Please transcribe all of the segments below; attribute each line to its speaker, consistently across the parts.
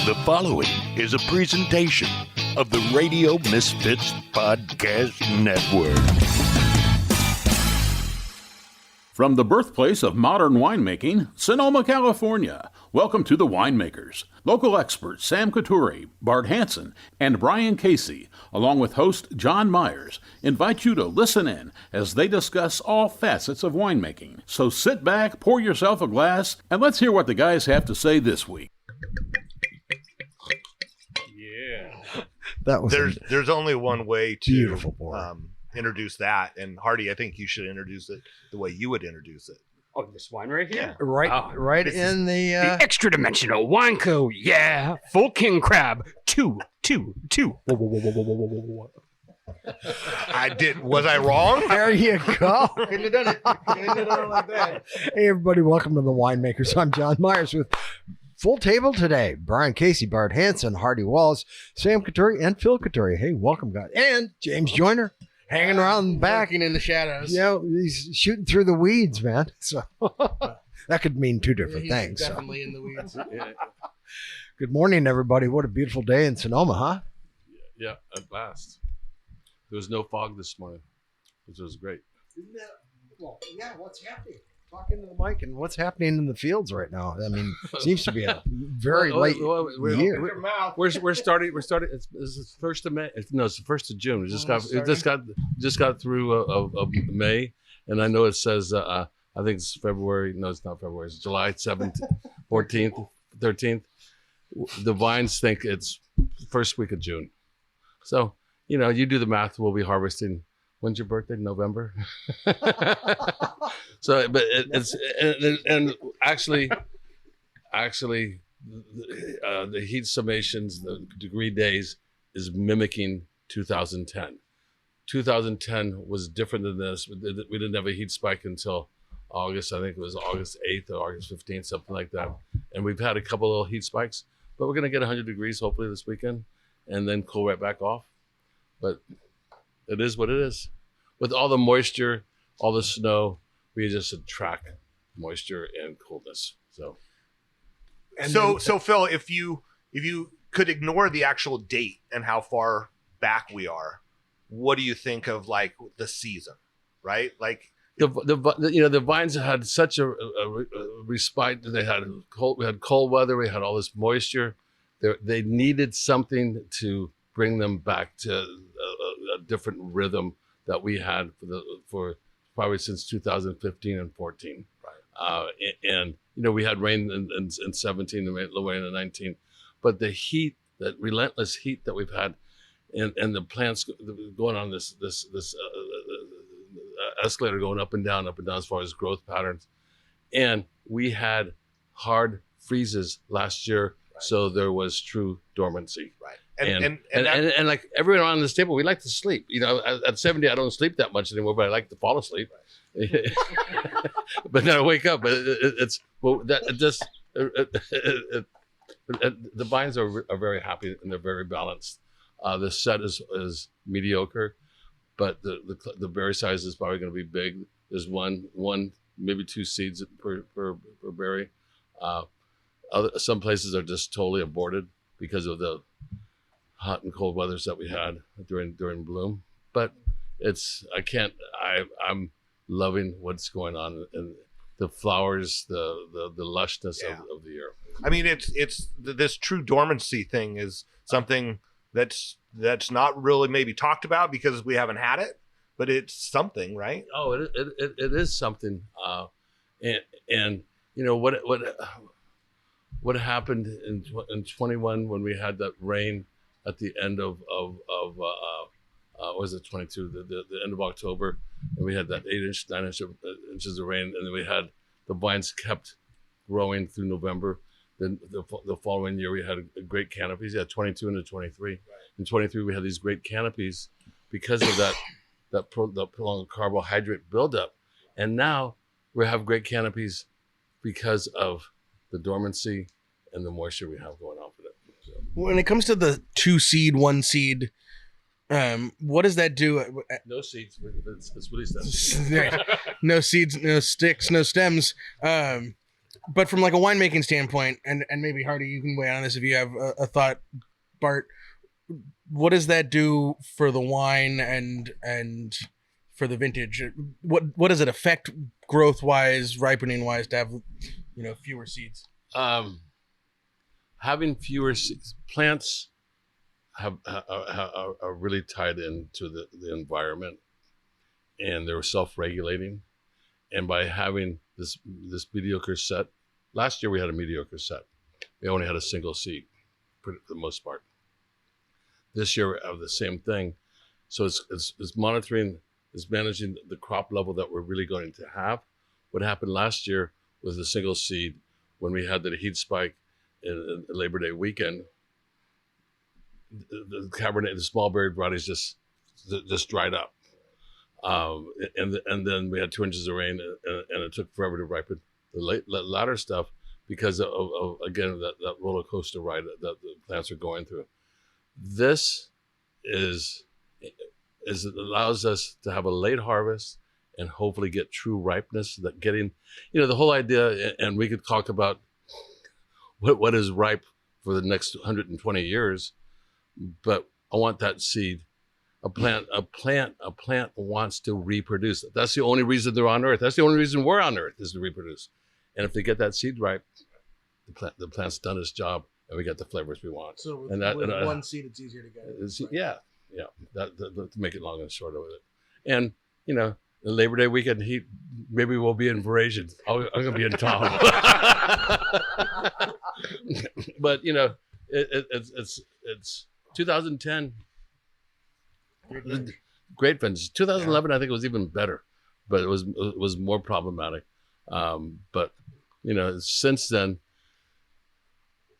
Speaker 1: The following is a presentation of the Radio Misfits Podcast Network.
Speaker 2: From the birthplace of modern winemaking, Sonoma, California, welcome to The Winemakers. Local experts Sam Coturri, Bart Hansen, and Brian Casey, along with host John Myers, invite you to listen in as they discuss all facets of winemaking. So sit back, pour yourself a glass, and let's hear what the guys have to say this week.
Speaker 3: Yeah.
Speaker 4: That was
Speaker 5: There's only one way to
Speaker 4: beautiful
Speaker 5: introduce that, and Hardy, I think you should introduce it the way you would introduce it.
Speaker 3: Oh, this wine right here?
Speaker 4: right
Speaker 5: this
Speaker 4: in the
Speaker 3: The Extradimensional Wine Co. Yeah. Full king crab. Two.
Speaker 5: Was I wrong?
Speaker 4: there you go.
Speaker 3: Couldn't have done it. Couldn't have done it like that.
Speaker 4: Hey everybody, welcome to the Winemakers. I'm John Myers with full table today. Brian Casey, Bart Hansen, Hardy Wallace, Sam Coturri, and Phil Coturri. Hey, welcome guys. And James Joyner hanging around the back.
Speaker 6: Working in the shadows.
Speaker 4: Yeah, he's shooting through the weeds, man. So that could mean two different
Speaker 6: He's
Speaker 4: things. So.
Speaker 6: definitely in the weeds.
Speaker 4: Good morning, everybody. What a beautiful day in Sonoma, huh?
Speaker 7: Yeah, at last. There was no fog this morning, which was great.
Speaker 4: Well, yeah, what's happening? Talk into the mic and what's happening in the fields right now. I mean, seems to be a very late year.
Speaker 7: We're starting. It's the 1st of May. No, it's the 1st of June. It just got through of May, and I know it says I think it's February. No, it's not February. It's July 7th, 14th, 13th. The vines think it's first week of June. So you do the math. We'll be harvesting. When's your birthday? November. So, but it's actually, the heat summations, the degree days, is mimicking 2010. 2010 was different than this. We didn't have a heat spike until August. I think it was August 8th or August 15th, something like that. And we've had a couple of little heat spikes, but we're going to get 100 degrees hopefully this weekend, and then cool right back off. But it is what it is. With all the moisture, all the snow, we just attract moisture and coolness. So
Speaker 5: Phil, if you could ignore the actual date and how far back we are, what do you think of like the season, right? Like
Speaker 7: the vines had such a respite. We had cold weather. We had all this moisture. They needed something to bring them back to a different rhythm that we had for probably since 2015 and 14. Right. And we had rain in 17 and low rain in 19, but the heat, that relentless heat that we've had, and the plants going on this escalator going up and down as far as growth patterns, and we had hard freezes last year, right. So there was true dormancy. Right. And like everyone on this table, we like to sleep. At 70, I don't sleep that much anymore, but I like to fall asleep. Right. But then I wake up. But the vines are very happy and they're very balanced. The set is mediocre, but the berry size is probably going to be big. There's one maybe 2 seeds per berry. Some places are just totally aborted because of the hot and cold weathers that we had during bloom, but I'm loving what's going on and the flowers, the lushness of the year.
Speaker 5: I mean, it's this true dormancy thing is something that's not really maybe talked about because we haven't had it, but it's something, right?
Speaker 7: Oh, it is something. And what happened in 21 when we had that rain at the end of was it 22? The end of October, and we had that 9 inches of rain, and then we had the vines kept growing through November. Then the following year we had great canopies. Yeah, 22 into 23. Right. In 23 we had these great canopies because of that prolonged carbohydrate buildup, and now we have great canopies because of the dormancy and the moisture we have going on with it. So.
Speaker 6: When it comes to the 2 seed, 1 seed, what does that do?
Speaker 7: No seeds. That's what he said.
Speaker 6: No seeds, no sticks, no stems. But from like a winemaking standpoint, and maybe Hardy, you can weigh in on this if you have a thought, Bart. What does that do for the wine and for the vintage? What does it affect growth wise, ripening wise, to have fewer seeds?
Speaker 7: Having fewer plants are really tied into the environment, and they're self-regulating. And by having this mediocre set, last year we had a mediocre set. We only had a single seed for the most part. This year we have the same thing. So it's monitoring, it's managing the crop level that we're really going to have. What happened last year was the single seed when we had the heat spike in Labor Day weekend. The Cabernet, the small berry varieties just dried up. And then we had 2 inches of rain, and it took forever to ripen the latter stuff because of again that roller coaster ride that the plants are going through. This it allows us to have a late harvest and hopefully get true ripeness. That getting, the whole idea, and we could talk about what is ripe for the next 120 years, but I want that seed. A plant wants to reproduce. That's the only reason they're on Earth. That's the only reason we're on Earth, is to reproduce. And if they get that seed right, the plant's done its job, and we get the flavors we want.
Speaker 6: So with,
Speaker 7: with
Speaker 6: one seed, it's easier to get.
Speaker 7: Right? Yeah. That to make it long and short of it. And the Labor Day weekend heat, maybe we'll be in Verasion. I'm gonna be in Tom. But it's 2010. Great vintage. 2011, I think it was even better, but it was more problematic. But since then,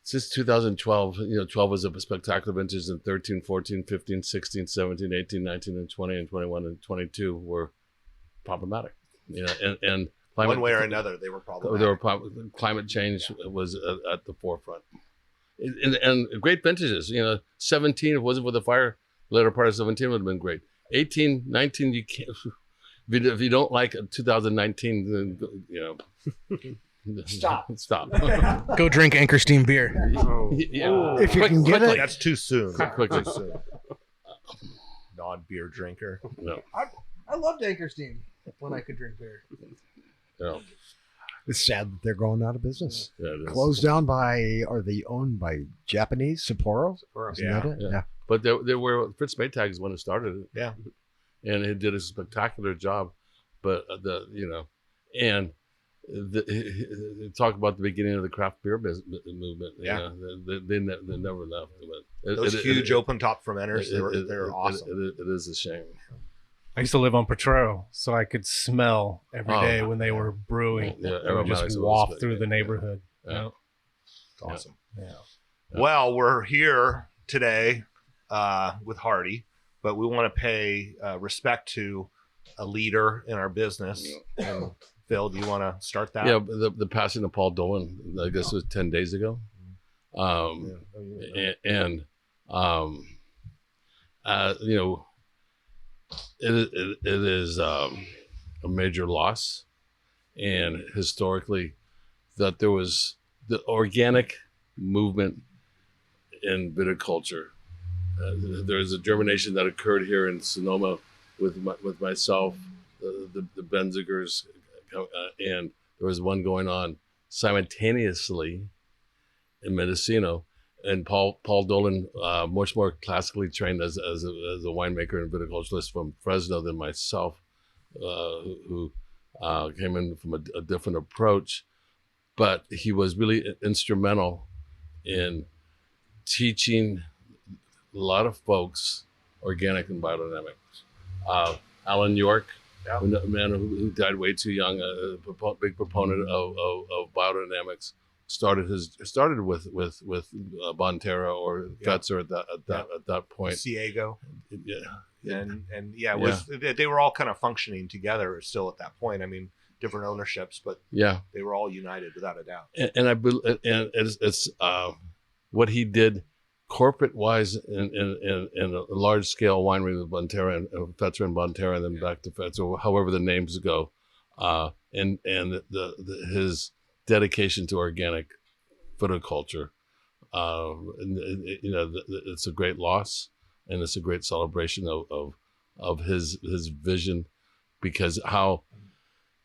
Speaker 7: since 2012, 12 was a spectacular vintage, and 13, 14, 15, 16, 17, 18, 19, and 20, and 21, and 22 were problematic. And climate,
Speaker 5: one way or another, they were problematic.
Speaker 7: Climate change was at the forefront. And great vintages. 17, if it wasn't for the fire, later part of 17 would have been great. 18, 19, you can't. If you don't like 2019, then Stop.
Speaker 6: Go drink Anchor Steam beer.
Speaker 7: Yeah.
Speaker 4: If you can get it.
Speaker 5: That's too soon.
Speaker 7: Quickly.
Speaker 5: Too soon. Non-beer drinker.
Speaker 7: No.
Speaker 6: I loved Anchor Steam when I could drink beer.
Speaker 7: No.
Speaker 4: It's sad that they're going out of business.
Speaker 7: Yeah, it is.
Speaker 4: Closed down are they owned by Japanese? Sapporo? Isn't that it?
Speaker 7: Yeah. But there were Fritz Maytag is one who started it.
Speaker 5: Yeah.
Speaker 7: And he did a spectacular job. But talk about the beginning of the craft beer movement.
Speaker 5: Yeah.
Speaker 7: They never left. But
Speaker 5: those huge open top fermenters, they're awesome.
Speaker 7: It is a shame.
Speaker 8: I used to live on Potrero, so I could smell every day when they were brewing.
Speaker 7: Yeah,
Speaker 8: I would just waft through the neighborhood.
Speaker 7: Yeah.
Speaker 5: It's awesome.
Speaker 8: Yeah.
Speaker 5: Well, we're here today with Hardy, but we want to pay respect to a leader in our business. And Phil, do you want to start that?
Speaker 7: Yeah, the passing of Paul Dolan, I guess it was 10 days ago. It is a major loss, and historically, that there was the organic movement in viticulture. There is a germination that occurred here in Sonoma with myself, the Benzigers, and there was one going on simultaneously in Mendocino. And Paul Dolan, much more classically trained as a winemaker and viticulturalist from Fresno than myself, who came in from a different approach, but he was really instrumental in teaching a lot of folks organic and biodynamics. Alan York, a man who died way too young, a big proponent of biodynamics. Started with Bonterra or Fetzer at that point.
Speaker 5: Ciego.
Speaker 7: Yeah.
Speaker 5: And they were all kind of functioning together still at that point. I mean, different ownerships, but they were all united without a doubt.
Speaker 7: And it's what he did corporate wise in a large scale winery with Bonterra and Fetzer and Bonterra, and then back to Fetzer, however the names go, and his dedication to organic viticulture. It's a great loss, and it's a great celebration of his vision, because how,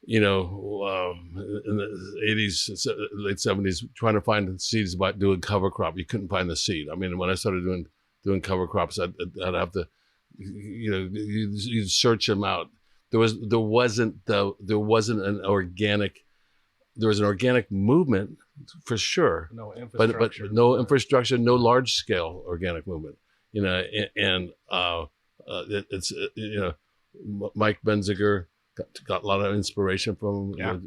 Speaker 7: in the 80s, late 70s, trying to find seeds by doing cover crop, you couldn't find the seed. I mean, when I started doing cover crops, I'd have to, you'd search them out. There was an organic movement for sure,
Speaker 8: No
Speaker 7: but
Speaker 8: infrastructure.
Speaker 7: no infrastructure, no large scale organic movement. Mike Benziger got a lot of inspiration from him.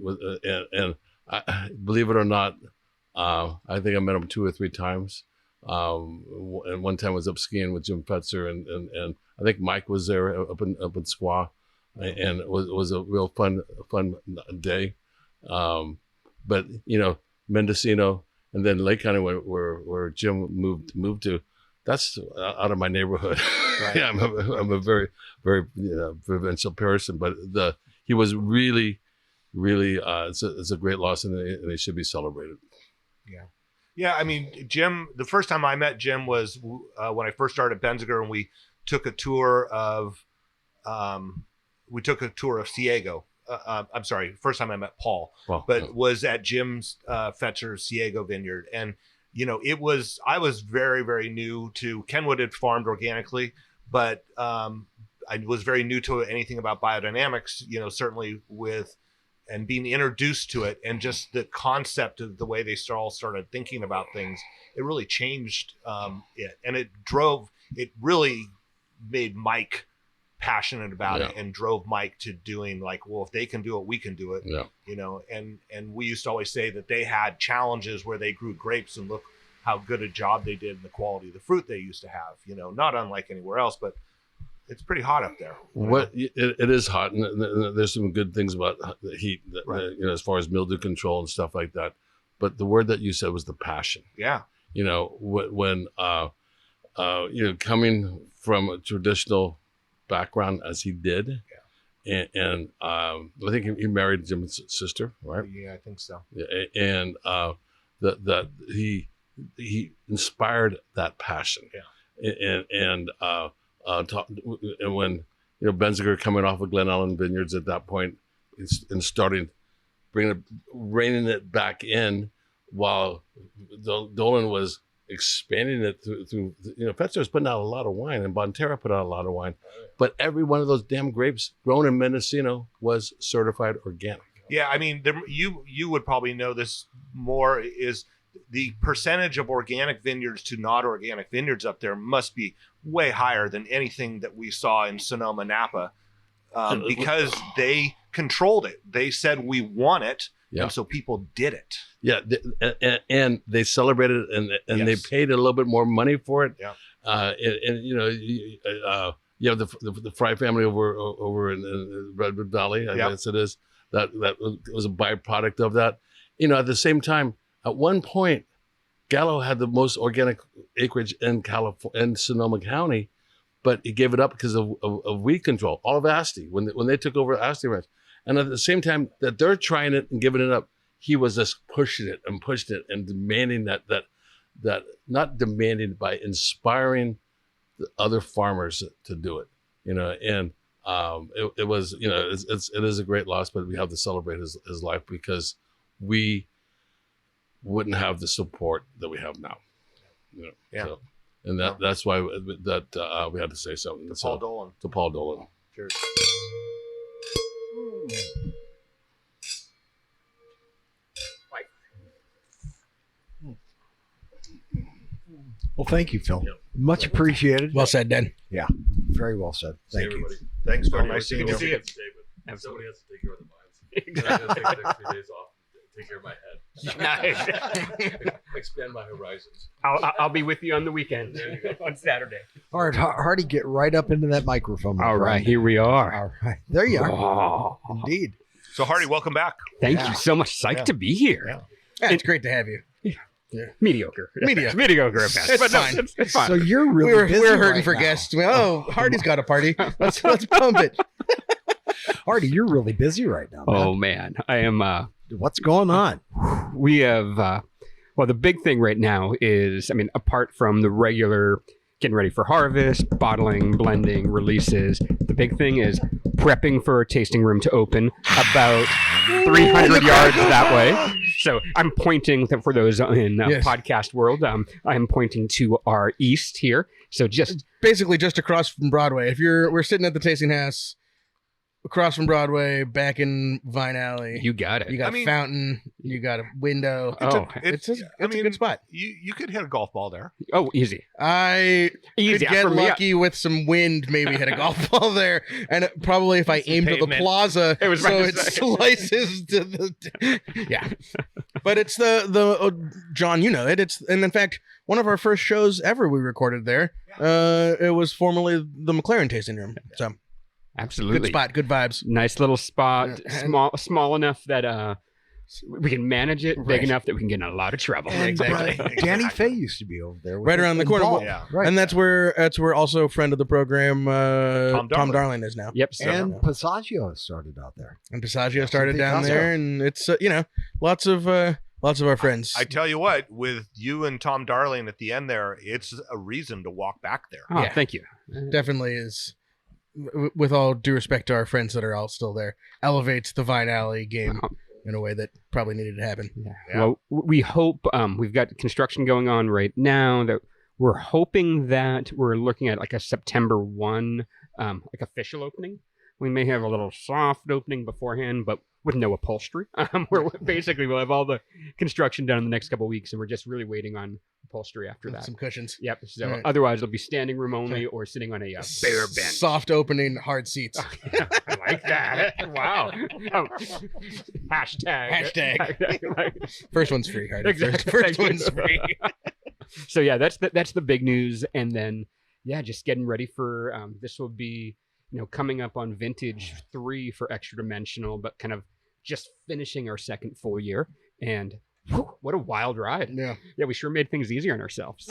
Speaker 7: And I, believe it or not, I think I met him 2 or 3 times. And one time I was up skiing with Jim Fetzer, and I think Mike was there up in Squaw, and it was a real fun day. But Mendocino, and then Lake County, where Jim moved to, that's out of my neighborhood. Right. Yeah, I'm a very, very provincial person, but he was really, really it's a great loss, and they should be celebrated.
Speaker 5: Yeah. I mean, Jim. The first time I met Jim was when I first started Benziger, and we took a tour of Ciego. I'm sorry. First time I met Paul, was at Jim's Fetzer's Ciego vineyard, and I was very, very new to. Kenwood had farmed organically, but I was very new to anything about biodynamics. Certainly and being introduced to it, and just the concept of the way they all started thinking about things, it really changed it, and it really made Mike passionate about it, and drove Mike to doing like, well, if they can do it, we can do it. And we used to always say that they had challenges where they grew grapes, and look how good a job they did and the quality of the fruit they used to have, not unlike anywhere else, but it's pretty hot up there.
Speaker 7: It is hot, and there's some good things about the heat, as far as mildew control and stuff like that. But the word that you said was the passion.
Speaker 5: Yeah.
Speaker 7: When coming from a traditional background as he did, and I think he married Jim's sister, right?
Speaker 5: Yeah, I think so.
Speaker 7: And that he inspired that passion. And when Benziger coming off of Glen Ellen Vineyards at that point, and starting reining it back in, while Dolan was expanding it through Fetzer was putting out a lot of wine, and Bonterra put out a lot of wine, but every one of those damn grapes grown in Mendocino was certified organic.
Speaker 5: Yeah, I mean, you would probably know this more, is the percentage of organic vineyards to not organic vineyards up there must be way higher than anything that we saw in Sonoma, Napa, because they controlled it. They said, we want it. And so people did it.
Speaker 7: Yeah, and they celebrated it, and they paid a little bit more money for it.
Speaker 5: Yeah.
Speaker 7: You have the Fry family over in Redwood Valley, I guess it is. That was a byproduct of that. At the same time, at one point, Gallo had the most organic acreage in Sonoma County, but he gave it up because of weed control. All of Asti, when they took over Asti Ranch. And at the same time that they're trying it and giving it up, he was just pushing it and demanding that not demanding, by inspiring the other farmers to do it, and it was, it is a great loss, but we have to celebrate his life, because we wouldn't have the support that we have now. So, and that's why we had to say something to Paul Dolan.
Speaker 5: Cheers.
Speaker 4: Well, thank you, Phil. Much appreciated.
Speaker 6: Well said, Dan.
Speaker 4: Yeah, very well said. Thank you.
Speaker 5: Thanks, Phil. Nice seeing you.
Speaker 7: Somebody has to take care of the vines. I have to take the next 3 days off. Take care of my head. Expand my horizons.
Speaker 3: I'll be with you on the weekend on Saturday.
Speaker 4: All right, Hardy, get right up into that microphone.
Speaker 3: All right, here we are.
Speaker 4: All right, there you are.
Speaker 3: Oh.
Speaker 4: Indeed.
Speaker 5: So, Hardy, welcome back.
Speaker 3: Thank you so much. Psyched to be here.
Speaker 6: Yeah, it's great to have you.
Speaker 3: Mediocre at best.
Speaker 6: It's
Speaker 3: But no,
Speaker 6: fine.
Speaker 3: it's fine.
Speaker 4: So you're really busy
Speaker 6: we're hurting
Speaker 4: right
Speaker 6: for
Speaker 4: now.
Speaker 6: guests. Oh, Hardy's got a party. Let's pump it.
Speaker 4: Hardy, you're really busy right now. Man.
Speaker 3: Oh man, I am.
Speaker 4: What's going on?
Speaker 3: We have, well, the big thing right now is, I mean, apart from the regular getting ready for harvest, bottling, blending, releases, the big thing is prepping for a tasting room to open about 300 yards that way. So I'm pointing, for those in podcast world, I'm pointing to our east here. So just
Speaker 6: basically just across from Broadway. We're sitting at the tasting house across from Broadway, back in Vine Alley.
Speaker 3: You got it.
Speaker 6: You got a fountain. You got a window. It's a good spot.
Speaker 5: You could hit a golf ball there.
Speaker 3: Oh, easy.
Speaker 6: I could get lucky with some wind, maybe hit a golf ball there. And probably if I aimed at the plaza, it slices to the... Yeah. But it's John, you know it. And in fact, one of our first shows ever we recorded there, it was formerly the McLaren tasting room. So...
Speaker 3: Absolutely.
Speaker 6: Good spot, good vibes.
Speaker 3: Nice little spot, small enough that we can manage it, big enough that we can get in a lot of trouble.
Speaker 6: Exactly.
Speaker 4: Danny Fay used to be over there.
Speaker 6: Right around the corner.
Speaker 4: Right.
Speaker 6: And that's where also a friend of the program, Tom Darling is now.
Speaker 3: Yep.
Speaker 4: So. And Passaggio started out there.
Speaker 6: And Passaggio started down there, and it's lots of our friends.
Speaker 5: I tell you what, with you and Tom Darling at the end there, it's a reason to walk back there.
Speaker 3: Oh, thank you.
Speaker 6: Definitely is. With all due respect to our friends that are all still there, elevates the Vine Alley game in a way that probably needed to happen.
Speaker 3: Yeah. Well, we hope we've got construction going on right now that we're hoping that we're looking at like a September 1 like official opening. We may have a little soft opening beforehand, but with no upholstery. We'll have all the construction done in the next couple of weeks, and we're just really waiting on upholstery after that.
Speaker 6: Some cushions.
Speaker 3: Yep. So otherwise, it'll be standing room only or sitting on a bare bench.
Speaker 6: Soft opening, hard seats.
Speaker 3: I like that. Wow. Hashtag.
Speaker 6: First one's free. Hardy.
Speaker 3: Exactly.
Speaker 6: First one's free.
Speaker 3: So yeah, that's the big news, and then just getting ready for this will be coming up on vintage 3 for Extradimensional, but kind of just finishing our second full year, and what a wild ride.
Speaker 6: Yeah,
Speaker 3: we sure made things easier on ourselves.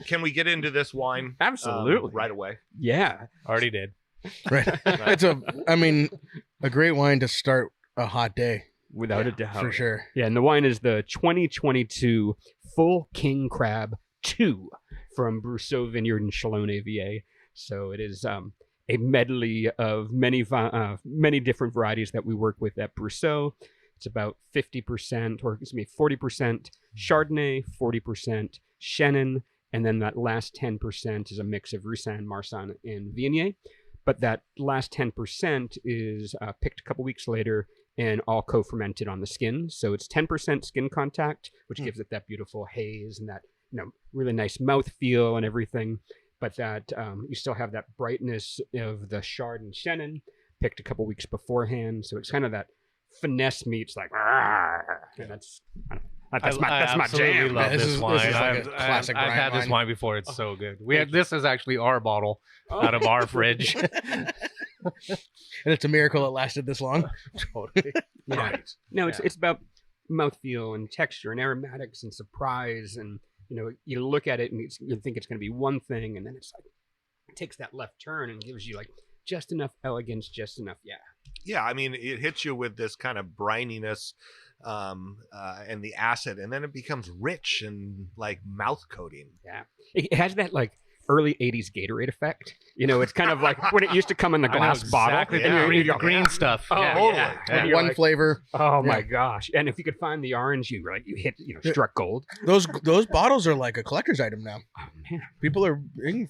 Speaker 5: Can we get into this wine?
Speaker 3: Absolutely.
Speaker 5: Right away.
Speaker 3: Yeah,
Speaker 8: already did.
Speaker 6: Right. It's a great wine to start a hot day.
Speaker 3: Without a doubt.
Speaker 6: For sure.
Speaker 3: Yeah, and the wine is the 2022 Full King Crab 2 from Brousseau Vineyard in Chalonne, VA. So it is a medley of many different varieties that we work with at Brousseau. It's about 40% Chardonnay, 40% Chenin, and then that last 10% is a mix of Roussanne, Marsanne, and Viognier. But that last 10% is picked a couple weeks later and all co-fermented on the skin. So it's 10% skin contact, which gives it that beautiful haze and that really nice mouthfeel and everything. But that you still have that brightness of the Chard and Chenin picked a couple weeks beforehand. So it's kind of that finesse meets like, and that's my jam.
Speaker 8: Love this wine.
Speaker 6: This is like a classic
Speaker 8: I've had this wine before. It's so good. This is actually our bottle out of our fridge.
Speaker 6: And it's a miracle it lasted this long.
Speaker 8: Totally.
Speaker 3: Right. No, it's about mouthfeel and texture and aromatics and surprise, and you look at it and you think it's going to be one thing, and then it's like it takes that left turn and gives you like just enough elegance, just enough.
Speaker 5: Yeah, I mean, it hits you with this kind of brininess and the acid, and then it becomes rich and like mouth coating.
Speaker 3: Yeah, it has that like early 80s Gatorade effect. It's kind of like when it used to come in the glass bottle.
Speaker 8: Exactly. The green stuff.
Speaker 3: Oh,
Speaker 6: yeah. One flavor.
Speaker 3: Oh my gosh. And if you could find the orange, you hit, struck gold.
Speaker 6: Those bottles are like a collector's item now.
Speaker 3: Oh man.
Speaker 6: People are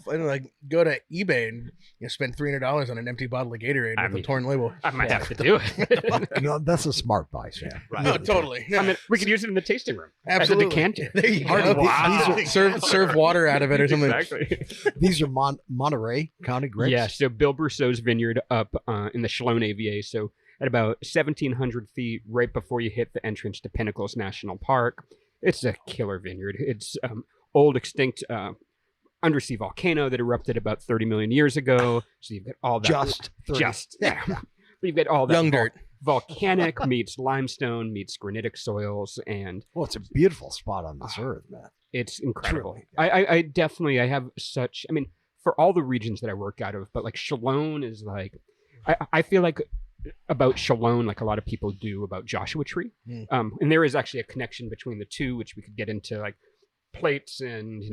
Speaker 6: like go to eBay and spend $300 on an empty bottle of Gatorade with a torn label.
Speaker 3: I might have to do it.
Speaker 4: That's a smart buy, Sam.
Speaker 5: Right.
Speaker 6: No, totally.
Speaker 3: I mean, we could use it in the tasting room.
Speaker 6: Absolutely.
Speaker 3: As a decanter.
Speaker 6: There you go.
Speaker 4: Wow.
Speaker 6: Serve water out of it or something.
Speaker 3: Exactly.
Speaker 4: These are Monterey County grapes?
Speaker 3: Yeah, so Bill Brousseau's vineyard up in the Chalonne AVA. So at about 1,700 feet, right before you hit the entrance to Pinnacles National Park. It's a killer vineyard. It's old extinct undersea volcano that erupted about 30 million years ago. So you've got all that. Yeah. But you've got all that.
Speaker 6: Young dirt.
Speaker 3: Volcanic meets limestone meets granitic soils, and
Speaker 4: it's a beautiful spot on this earth, man.
Speaker 3: It's incredible.
Speaker 4: Truly.
Speaker 3: I definitely have for all the regions that I work out of, but like Chalonne is like, I feel like about Chalone, like a lot of people do about Joshua Tree. And there is actually a connection between the two, which we could get into, like plates and,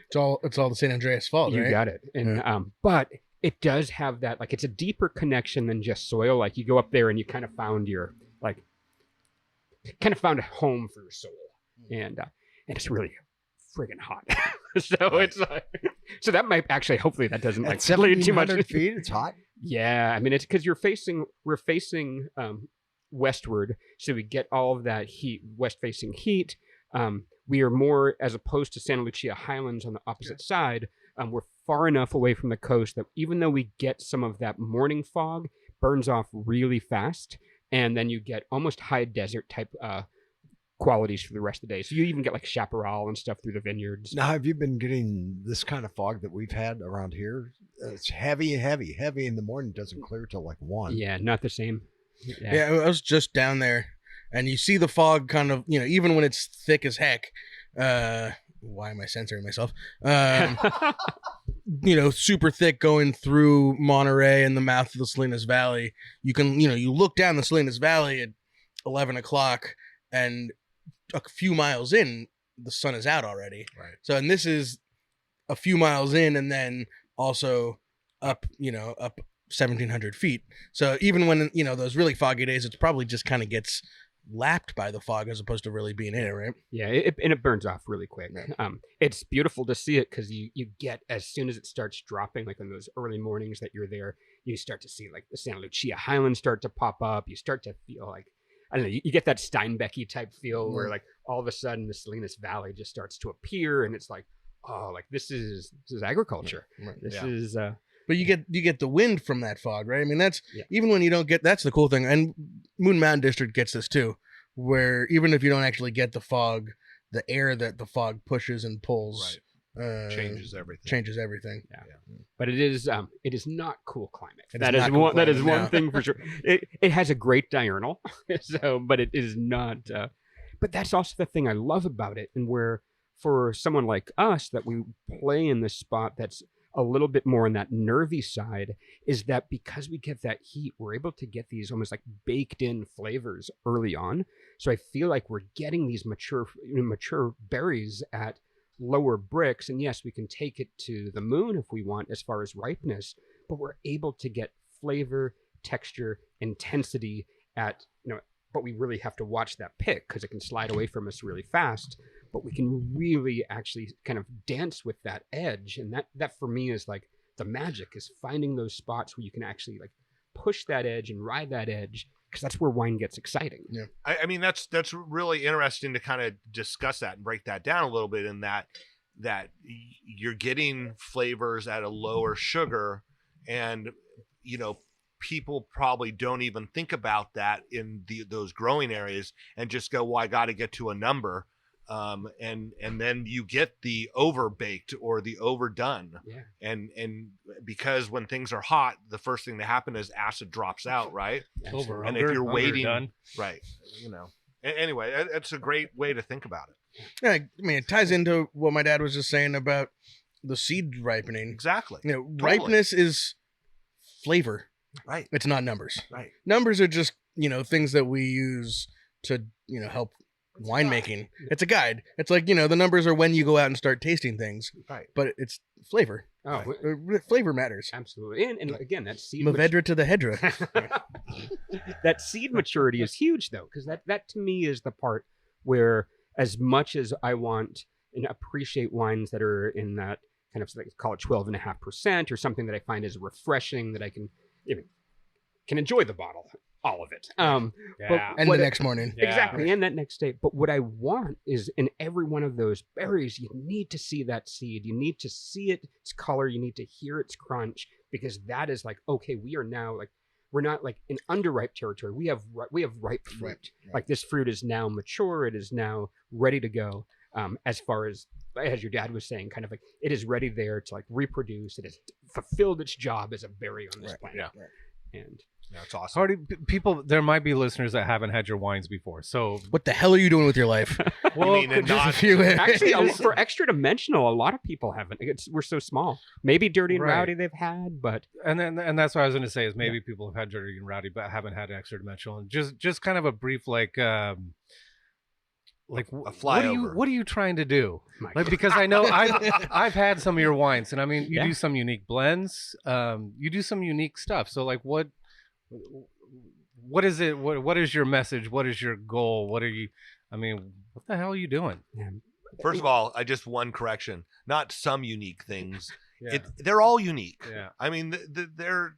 Speaker 6: it's all the San Andreas fault,
Speaker 3: you
Speaker 6: right?
Speaker 3: got it. And but it does have that, like, it's a deeper connection than just soil. Like, you go up there and you kind of found your, like, kind of found a home for your soul. And it's really friggin' hot. So it's like, so that might actually, hopefully that doesn't like lead too much.
Speaker 4: 1,700 feet, it's hot.
Speaker 3: Yeah, I mean, it's because we're facing westward, so we get all of that heat, west-facing heat. We are more, as opposed to Santa Lucia Highlands on the opposite side, we're far enough away from the coast that even though we get some of that morning fog, burns off really fast, and then you get almost high desert type qualities for the rest of the day. So you even get like chaparral and stuff through the vineyards.
Speaker 4: Now, have you been getting this kind of fog that we've had around here? It's heavy in the morning, doesn't clear till like 1.
Speaker 3: Yeah, not the same.
Speaker 6: Yeah, I was just down there, and you see the fog kind of, even when it's thick as heck. Why am I censoring myself? Super thick going through Monterey and the mouth of the Salinas Valley. You can, you look down the Salinas Valley at 11 o'clock, and a few miles in, the sun is out already.
Speaker 5: Right.
Speaker 6: So, and this is a few miles in, and then also up 1,700 feet. So even when, those really foggy days, it's probably just kind of gets lapped by the fog as opposed to really being in it, right?
Speaker 3: Yeah, it burns off really quick.
Speaker 6: Yeah.
Speaker 3: It's beautiful to see it because you get, as soon as it starts dropping, like in those early mornings that you're there, you start to see like the Santa Lucia Highlands start to pop up. You start to feel like, I don't know, you get that Steinbecky type feel where like all of a sudden the Salinas Valley just starts to appear, and it's like, oh, like this is agriculture.
Speaker 6: Right.
Speaker 3: This is
Speaker 6: But you get the wind from that fog, right? I mean, that's even when you don't get, that's the cool thing. And Moon Mountain District gets this too, where even if you don't actually get the fog, the air that the fog pushes and pulls
Speaker 5: changes everything.
Speaker 3: Yeah. But it is not cool climate.
Speaker 6: That is
Speaker 3: one thing for sure. It has a great diurnal, but it is not. But that's also the thing I love about it, and where for someone like us that we play in this spot that's a little bit more on that nervy side, is that because we get that heat, we're able to get these almost like baked in flavors early on. So I feel like we're getting these mature berries at lower bricks. And yes, we can take it to the moon if we want as far as ripeness, but we're able to get flavor, texture, intensity at, but we really have to watch that pick because it can slide away from us really fast. But we can really actually kind of dance with that edge. And that for me is like the magic, is finding those spots where you can actually like push that edge and ride that edge, because that's where wine gets exciting.
Speaker 6: Yeah.
Speaker 5: I mean, that's really interesting to kind of discuss that and break that down a little bit, in that you're getting flavors at a lower sugar, and, people probably don't even think about that in those growing areas and just go, well, I got to get to a number. And then you get the overbaked or the overdone. Yeah. And because when things are hot, the first thing that happens is acid drops out, right?
Speaker 8: Over,
Speaker 5: and if you're waiting,
Speaker 8: overdone.
Speaker 5: right, anyway, that's a great way to think about it.
Speaker 6: Yeah, I mean, it ties into what my dad was just saying about the seed ripening.
Speaker 5: Exactly.
Speaker 6: Totally. Ripeness is flavor.
Speaker 5: Right.
Speaker 6: It's not numbers.
Speaker 5: Right.
Speaker 6: Numbers are just, things that we use to, help winemaking. It's a guide. It's like, the numbers are when you go out and start tasting things.
Speaker 5: Right.
Speaker 6: But it's flavor.
Speaker 3: Oh,
Speaker 6: flavor matters.
Speaker 3: Absolutely. And again, that seed
Speaker 6: Mavedra to the hedra.
Speaker 3: That seed maturity is huge, though, because that to me is the part where, as much as I want and appreciate wines that are in that kind of, like, call it 12.5% or something that I find is refreshing, that I can enjoy the bottle, all of it.
Speaker 6: Yeah. And the next morning.
Speaker 3: Exactly. And that next day. But what I want is, in every one of those berries, you need to see that seed. You need to see its color. You need to hear its crunch, because that is like, okay, we are now like, we're not like in underripe territory. We have ripe fruit. Right. Like, this fruit is now mature. It is now ready to go. As far as your dad was saying, kind of like, it is ready there to like reproduce. It has fulfilled its job as a berry on this planet.
Speaker 6: Right.
Speaker 5: Yeah, it's awesome.
Speaker 8: Hardy, people, there might be listeners that haven't had your wines before. So,
Speaker 6: What the hell are you doing with your life?
Speaker 8: well,
Speaker 5: mean it
Speaker 8: just
Speaker 5: not-
Speaker 8: a few.
Speaker 3: Actually, for Extradimensional, a lot of people haven't. We're so small. Maybe Dirty and
Speaker 8: Right.
Speaker 3: Rowdy they've had, but
Speaker 8: and that's what I was going to say is maybe people have had Dirty and Rowdy but haven't had Extradimensional. And just kind of a brief like
Speaker 5: flyover.
Speaker 8: what are you trying to do?
Speaker 3: my
Speaker 8: Like, because I know I've had some of your wines, and I mean you do some unique blends, you do some unique stuff. So like what is it? What is your message? What is your goal? What the hell are you doing?
Speaker 5: First of all, I just one correction. Not some unique things.
Speaker 8: Yeah.
Speaker 5: They're all unique.
Speaker 8: Yeah.
Speaker 5: I mean, they're.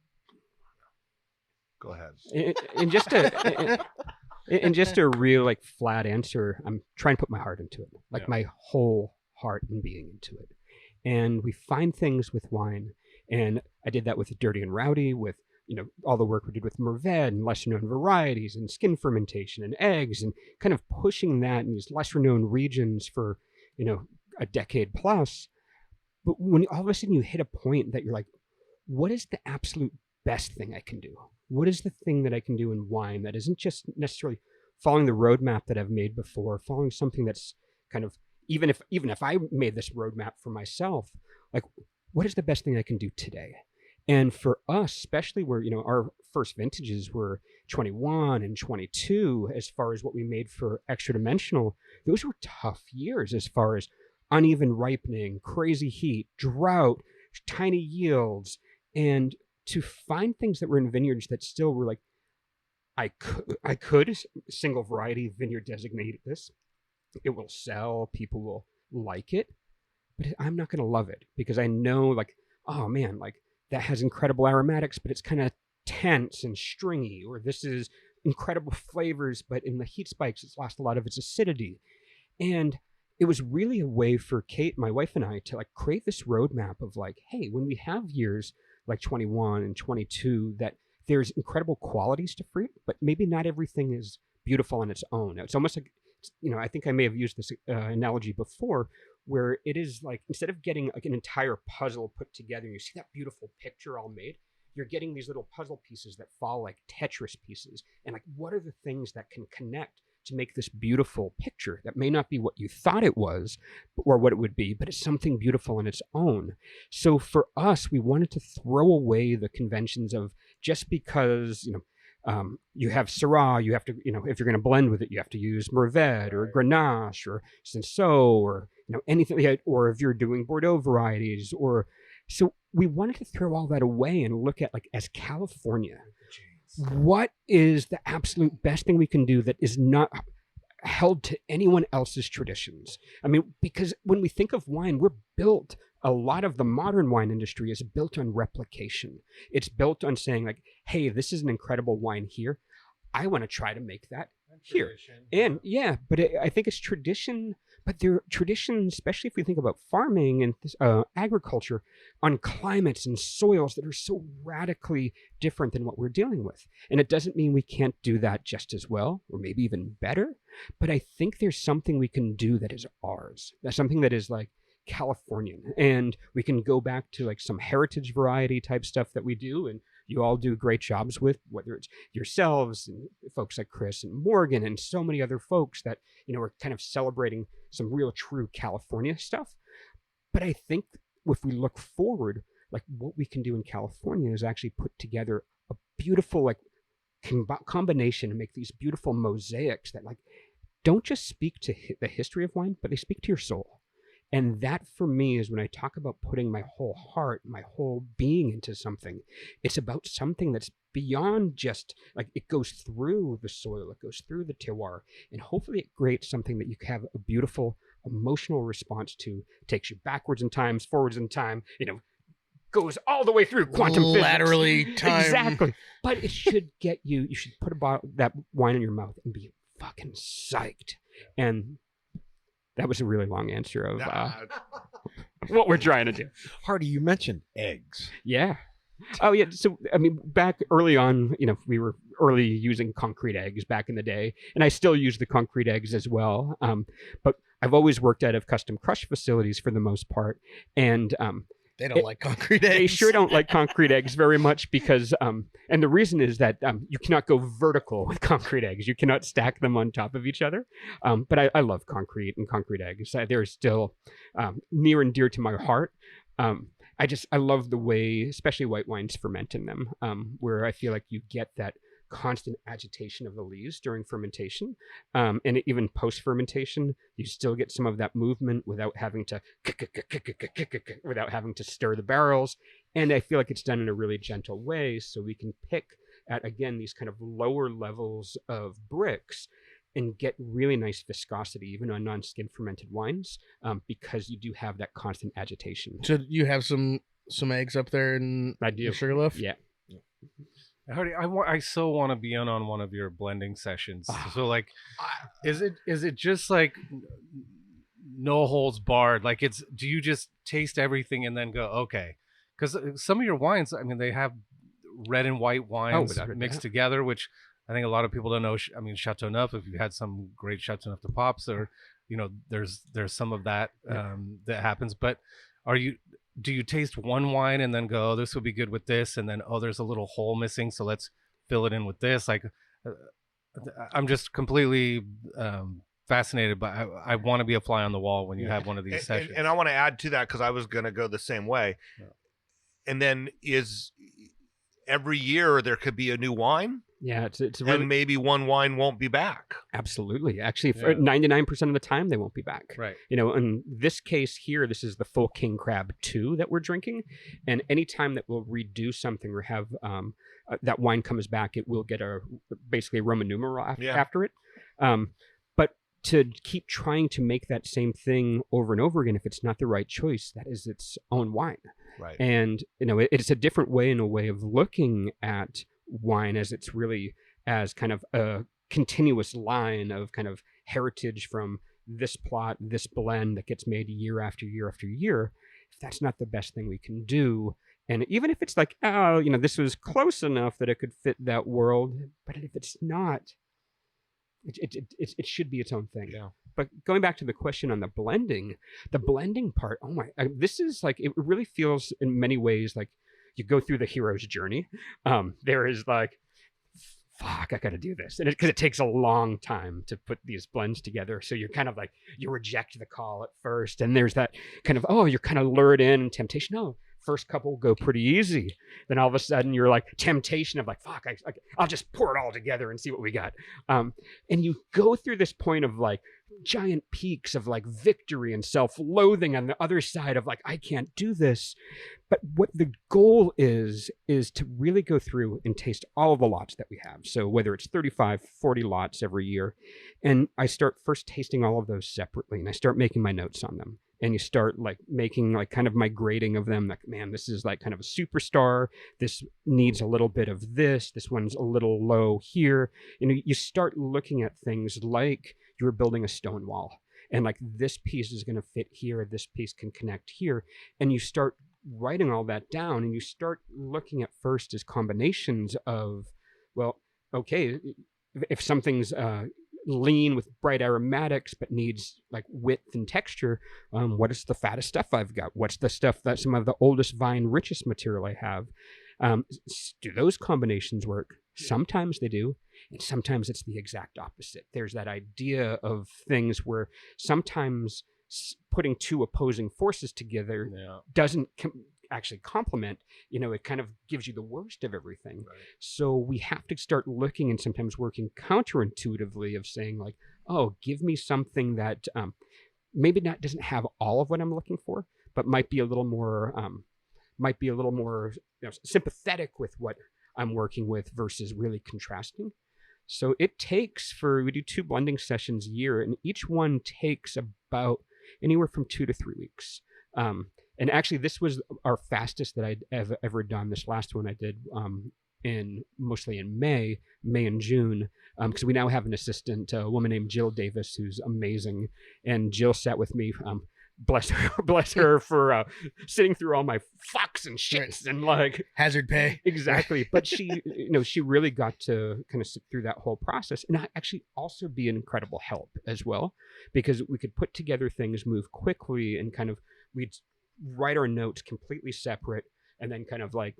Speaker 5: Go ahead.
Speaker 3: And just a real like flat answer, I'm trying to put my heart into it, like my whole heart and being into it. And we find things with wine, and I did that with Dirty and Rowdy, with all the work we did with Mervet and lesser known varieties and skin fermentation and eggs, and kind of pushing that in these lesser known regions for a decade plus. But when all of a sudden you hit a point that you're like, what is the absolute best thing I can do? What is the thing that I can do in wine that isn't just necessarily following the roadmap that I've made before, following something that's kind of, even if I made this roadmap for myself, like, what is the best thing I can do today? And for us, especially where, our first vintages were 21 and 22, as far as what we made for Extradimensional, those were tough years as far as uneven ripening, crazy heat, drought, tiny yields, and to find things that were in vineyards that still were like, I could single variety vineyard designate this. It will sell. People will like it, but I'm not going to love it because I know like, oh man, like that has incredible aromatics, but it's kind of tense and stringy, or this is incredible flavors, but in the heat spikes, it's lost a lot of its acidity. And it was really a way for Kate, my wife, and I to like create this roadmap of like, hey, when we have years like 21 and 22, that there's incredible qualities to fruit, but maybe not everything is beautiful on its own. It's almost like, I think I may have used this analogy before, where it is like, instead of getting like an entire puzzle put together, you see that beautiful picture all made, you're getting these little puzzle pieces that fall like Tetris pieces. And like, what are the things that can connect to make this beautiful picture that may not be what you thought it was or what it would be, but it's something beautiful in its own. So for us, we wanted to throw away the conventions of just because, you have Syrah, you have to, if you're going to blend with it, you have to use Mervet or Grenache or Cinsault or, anything, or if you're doing Bordeaux varieties so we wanted to throw all that away and look at like, as California, what is the absolute best thing we can do that is not held to anyone else's traditions? I mean, because when we think of wine, a lot of the modern wine industry is built on replication. It's built on saying like, hey, this is an incredible wine here. I want to try to make that here. And but I think it's tradition, but there are traditions, especially if we think about farming and agriculture, on climates and soils that are so radically different than what we're dealing with. And it doesn't mean we can't do that just as well, or maybe even better. But I think there's something we can do that is ours. That's something that is like Californian. And we can go back to like some heritage variety type stuff that we do, and you all do great jobs with, whether it's yourselves and folks like Chris and Morgan and so many other folks that, are kind of celebrating some real true California stuff. But I think if we look forward, like what we can do in California is actually put together a beautiful like combination and make these beautiful mosaics that like don't just speak to the history of wine, but they speak to your soul. And that for me is when I talk about putting my whole heart, my whole being into something, it's about something that's beyond just like it goes through the soil, it goes through the terroir, and hopefully it creates something that you have a beautiful emotional response to, takes you backwards in time, forwards in time, goes all the way through quantum
Speaker 6: laterally
Speaker 3: physics.
Speaker 6: time.
Speaker 3: Exactly. But it should get you should put that wine in your mouth and be fucking psyched. And that was a really long answer of what we're trying to do.
Speaker 4: Hardy, you mentioned eggs.
Speaker 3: Yeah. Oh, yeah. So, I mean, back early on, we were early using concrete eggs back in the day, and I still use the concrete eggs as well. But I've always worked out of custom crush facilities for the most part. And
Speaker 6: They don't like concrete eggs.
Speaker 3: They sure don't like concrete eggs very much because, and the reason is that you cannot go vertical with concrete eggs. You cannot stack them on top of each other. But I love concrete and concrete eggs. They're still near and dear to my heart. I love the way, especially white wines, ferment in them, where I feel like you get that constant agitation of the leaves during fermentation, and even post-fermentation, you still get some of that movement without having to stir the barrels. And I feel like it's done in a really gentle way, so we can pick at, again, these kind of lower levels of bricks and get really nice viscosity, even on non-skin fermented wines, because you do have that constant agitation.
Speaker 6: So you have some eggs up there in
Speaker 3: I do.
Speaker 6: Sugarloaf?
Speaker 3: Yeah.
Speaker 8: Hardy, I so want to be on one of your blending sessions. So like, is it just like no holds barred? Like do you just taste everything and then go, okay? Because some of your wines, I mean, they have red and white wines mixed together, which I think a lot of people don't know. I mean, Chateauneuf, if you had some great Chateauneuf de Pops, or, there's some of that that happens. But do you taste one wine and then go, oh, this would be good with this, and then, oh, there's a little hole missing, so let's fill it in with this? Like, I'm just completely fascinated by. I want to be a fly on the wall when you have one of these sessions.
Speaker 5: And I want to add to that, because I was going to go the same way. Yeah. And then every year there could be a new wine.
Speaker 3: Yeah, it's really...
Speaker 5: and maybe one wine won't be back.
Speaker 3: Absolutely. Actually, for 99% of the time, they won't be back.
Speaker 8: Right.
Speaker 3: In this case here, this is the Full King Crab 2 that we're drinking. And anytime that we'll redo something or have that wine comes back, it will get basically a Roman numeral after it. But to keep trying to make that same thing over and over again, if it's not the right choice, that is its own wine.
Speaker 5: Right.
Speaker 3: And, it's a different way in a way of looking at wine, as it's really as kind of a continuous line of kind of heritage from this plot, this blend that gets made year after year after year. If that's not the best thing we can do, and even if it's like, oh, this was close enough that it could fit that world, but if it's not, it should be its own thing.
Speaker 5: Yeah.
Speaker 3: But going back to the question on the blending part, oh my, this is like, it really feels in many ways like you go through the hero's journey. There is like, fuck, I got to do this. And because it takes a long time to put these blends together. So you're kind of like, you reject the call at first. And there's that kind of, you're kind of lured in, temptation. Oh, first couple go pretty easy. Then all of a sudden you're like temptation of like, fuck, I'll just pour it all together and see what we got. And you go through this point of like giant peaks of like victory and self-loathing on the other side of like, I can't do this. But what the goal is to really go through and taste all of the lots that we have. So whether it's 35, 40 lots every year, and I start first tasting all of those separately, and I start making my notes on them. And you start like making like kind of my grading of them. Like, man, this is like kind of a superstar. This needs a little bit of this. This one's a little low here. You start looking at things like you're building a stone wall. And like this piece is going to fit here. This piece can connect here. And you start writing all that down, and you start looking at first as combinations of, well, okay, if something's lean with bright aromatics but needs like width and texture, what is the fattest stuff I've got? What's the stuff that some of the oldest vine richest material I have? Do those combinations work? Sometimes they do, and sometimes it's the exact opposite. There's that idea of things where sometimes putting two opposing forces together doesn't actually complement. It kind of gives you the worst of everything. Right. So we have to start looking and sometimes working counterintuitively of saying like, oh, give me something that maybe doesn't have all of what I'm looking for, but might be a little more sympathetic with what I'm working with versus really contrasting. So it takes we do 2 blending sessions a year, and each one takes about anywhere from 2 to 3 weeks. And actually, this was our fastest that I'd ever done. This last one I did mostly in May and June, because we now have an assistant, a woman named Jill Davis, who's amazing. And Jill sat with me. Bless her for sitting through all my fucks and shits and like
Speaker 6: hazard pay.
Speaker 3: Exactly. But she, she really got to kind of sit through that whole process, and actually also be an incredible help as well, because we could put together things, move quickly, and kind of we'd write our notes completely separate, and then kind of like,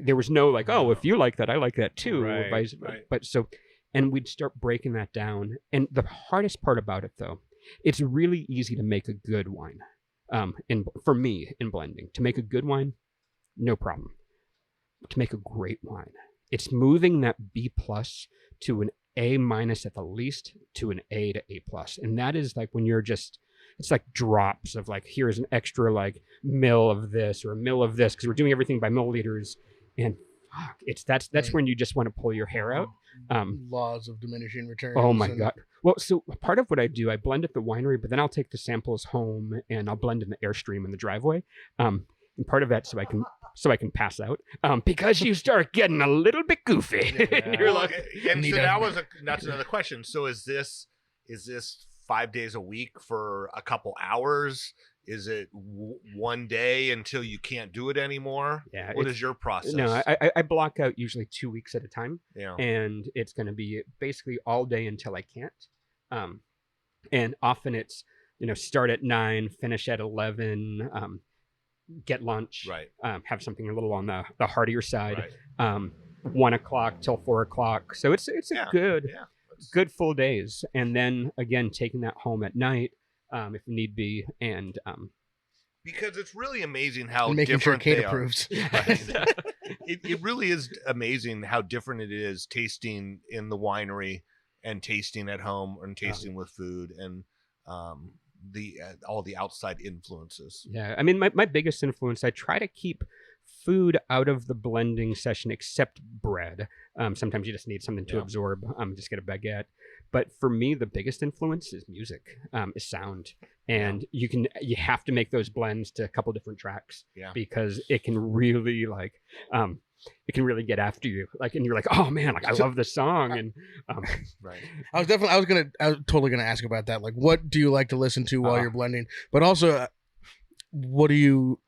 Speaker 3: there was no like, oh, if you like that, I like that too.
Speaker 8: Right,
Speaker 3: But so, and we'd start breaking that down. And the hardest part about it, though, it's really easy to make a good wine. For me, in blending, to make a good wine, no problem. To make a great wine, it's moving that B+ to an A- at the least to an A to A+. And that is like when you're just, it's like drops of like, here's an extra like mill of this or a mill of this, because we're doing everything by milliliters. And fuck, that's when you just want to pull your hair out.
Speaker 6: Laws of diminishing returns.
Speaker 3: Oh my God. Well, so part of what I do, I blend at the winery, but then I'll take the samples home and I'll blend in the Airstream in the driveway. And part of that so I can pass out, because you start getting a little bit goofy. And you're like,
Speaker 5: and so that's another question. So is this 5 days a week for a couple hours? Is it one day until you can't do it anymore?
Speaker 3: Yeah.
Speaker 5: What is your process?
Speaker 3: No, I block out usually 2 weeks at a time.
Speaker 5: Yeah.
Speaker 3: And it's going to be basically all day until I can't. And often it's, start at 9, finish at 11, get lunch,
Speaker 5: Right.
Speaker 3: Have something a little on the heartier side,
Speaker 5: Right.
Speaker 3: 1 o'clock till 4 o'clock. So it's a good full days. And then again, taking that home at night, if need be. And,
Speaker 5: because it's really amazing how
Speaker 6: and making sure
Speaker 5: different
Speaker 6: Kate
Speaker 5: they are.
Speaker 6: approves.
Speaker 5: It really is amazing how different it is tasting in the winery and tasting at home and tasting with food and all the outside influences.
Speaker 3: Yeah, I mean, my biggest influence, I try to keep food out of the blending session except bread. Sometimes you just need something to absorb. Just get a baguette. But for me, the biggest influence is music, is sound. And you have to make those blends to a couple different tracks, because it can really get after you. Like, and you're like, oh man, like I love this song. And
Speaker 5: Right.
Speaker 6: I was totally gonna ask about that. Like, what do you like to listen to while you're blending? But also, what do you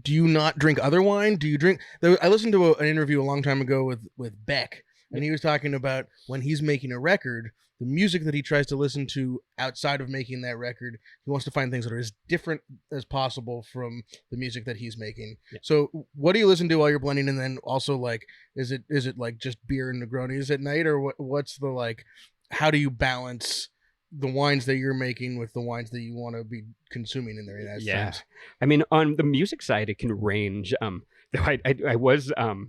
Speaker 6: not drink other wine? Do you drink? I listened to an interview a long time ago with Beck, and he was talking about when he's making a record, the music that he tries to listen to outside of making that record, he wants to find things that are as different as possible from the music that he's making. Yeah. So what do you listen to while you're blending? And then also, like, is it like just beer and Negronis at night, or what's the, like, how do you balance the wines that you're making with the wines that you want to be consuming in there?
Speaker 3: Yeah. I mean, on the music side, it can range. Though I was, it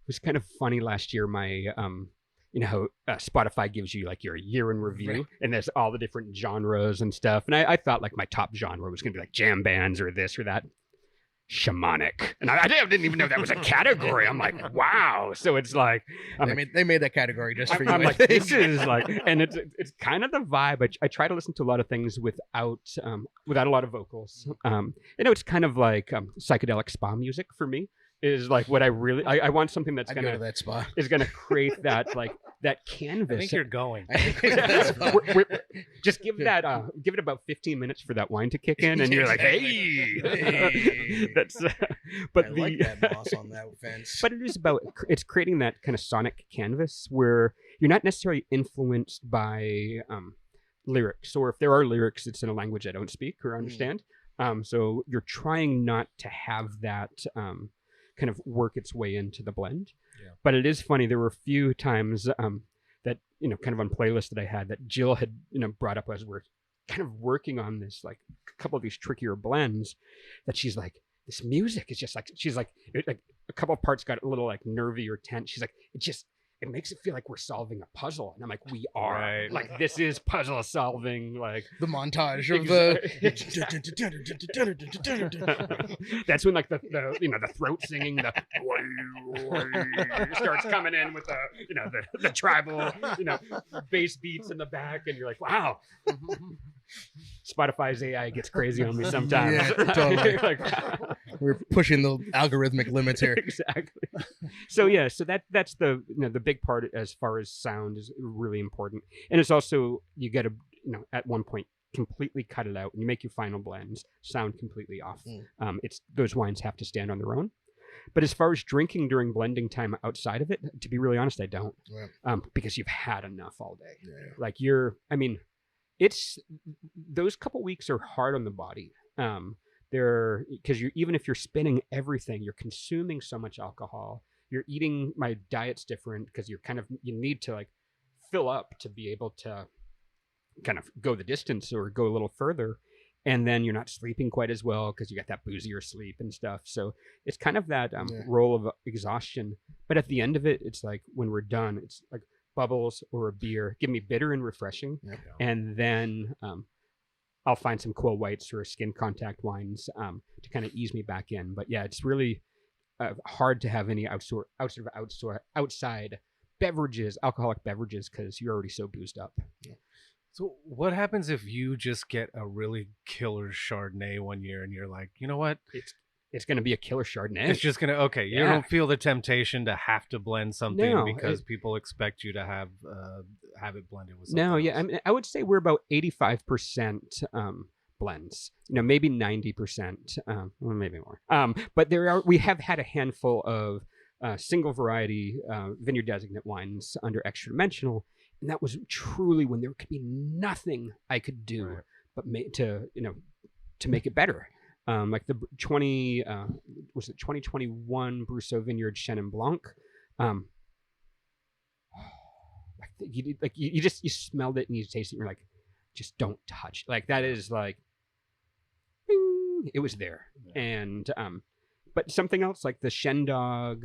Speaker 3: was kind of funny last year. My, Spotify gives you like your year in review, right, and there's all the different genres and stuff. And I thought like my top genre was going to be like jam bands or this or that. Shamanic, and I didn't even know that was a category. I'm like, wow. So it's like
Speaker 6: they made that category just for you.
Speaker 3: I'm like, this is like, and it's kind of the vibe. I try to listen to a lot of things without a lot of vocals. It's kind of like psychedelic spa music for me. Is like what I really I want something that's
Speaker 6: go to that spa.
Speaker 3: Is gonna create that like that canvas.
Speaker 8: I think you're going.
Speaker 3: Just give it about 15 minutes for that wine to kick in, and you're like, hey. That's but
Speaker 6: I like that moss on that fence.
Speaker 3: But it's creating that kind of sonic canvas where you're not necessarily influenced by lyrics, or if there are lyrics, it's in a language I don't speak or understand. So you're trying not to have that kind of work its way into the blend. Yeah. But it is funny. There were a few times that, kind of on playlists that I had that Jill had, brought up as we're kind of working on this, like a couple of these trickier blends, that she's like, this music is just like, she's like a couple of parts got a little like nervy or tense. She's like, it makes it feel like we're solving a puzzle. And I'm like, we are. Right. Like, this is puzzle solving. Like
Speaker 6: the montage of
Speaker 3: That's when like the throat singing, the starts coming in with the tribal, bass beats in the back. And you're like, wow. Spotify's AI gets crazy on me sometimes.
Speaker 6: Yeah, totally. We're pushing the algorithmic limits here.
Speaker 3: Exactly. So that's the the big part as far as sound is really important. And it's also, you got to at one point completely cut it out. When you make your final blends, sound completely off. It's those wines have to stand on their own. But as far as drinking during blending time outside of it, to be really honest, I don't. Yeah. Because you've had enough all day. Yeah. Like it's those couple weeks are hard on the body. Because even if you're spinning everything, you're consuming so much alcohol. You're eating. My diet's different because you need to like fill up to be able to kind of go the distance or go a little further. And then you're not sleeping quite as well because you got that boozier sleep and stuff. So it's kind of that role of exhaustion. But at the end of it, it's like when we're done, it's like bubbles or a beer. Give me bitter and refreshing. Yeah. And then I'll find some cool whites or skin contact wines to kind of ease me back in. But yeah, it's really hard to have any outside beverages, alcoholic beverages, because you're already so boozed up. Yeah.
Speaker 8: So what happens if you just get a really killer Chardonnay one year and you're like, you know what?
Speaker 3: It's going to be a killer Chardonnay.
Speaker 8: It's just going to, you don't feel the temptation to have to blend something because people expect you to have it blended with something else.
Speaker 3: I mean, I would say we're about 85% blends, maybe 90%, or maybe more. But we have had a handful of single variety vineyard designate wines under Extradimensional. And that was truly when there could be nothing I could do but to make it better. Like the 2021 Brousseau Vineyard Chenin Blanc. You smelled it and you tasted it and you're like, just don't touch. Like that is like, bing, it was there. And but something else like the Shendog,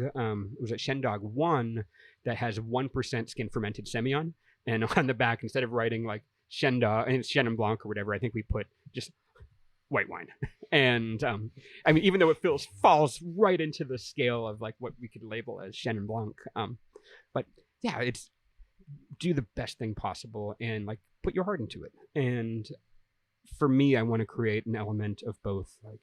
Speaker 3: was it Shendog 1 that has 1% skin fermented Semillon. And on the back, instead of writing like Shendog and Chenin Blanc or whatever, I think we put just white wine. And I mean, even though it falls right into the scale of like what we could label as Chenin Blanc. But yeah, it's do the best thing possible and like put your heart into it. And for me, I want to create an element of both. Like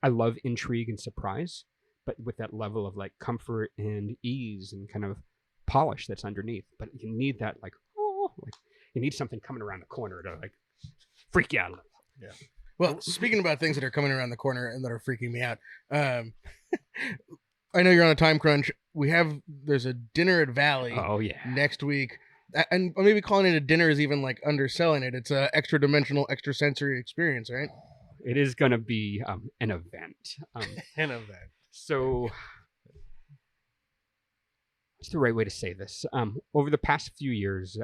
Speaker 3: I love intrigue and surprise, but with that level of like comfort and ease and kind of polish that's underneath. But you need that like you need something coming around the corner to like freak you out a little.
Speaker 6: Yeah. Well, speaking about things that are coming around the corner and that are freaking me out, I know you're on a time crunch. There's a dinner at Valley next week. And maybe calling it a dinner is even like underselling it. It's a extra-dimensional, extrasensory experience, right?
Speaker 3: It is going to be an event.
Speaker 8: An event.
Speaker 3: So what's the right way to say this? Over the past few years,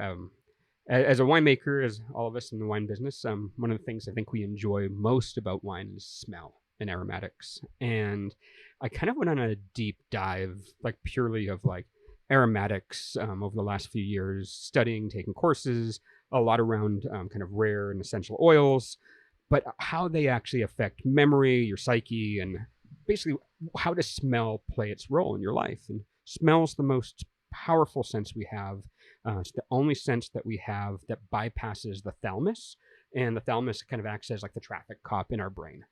Speaker 3: as a winemaker, as all of us in the wine business, one of the things I think we enjoy most about wine is smell and aromatics. And I kind of went on a deep dive, like purely of like aromatics over the last few years, studying, taking courses, a lot around kind of rare and essential oils, but how they actually affect memory, your psyche, and basically how does smell play its role in your life. And smell's the most powerful sense we have. It's the only sense that we have that bypasses the thalamus, and the thalamus kind of acts as like the traffic cop in our brain.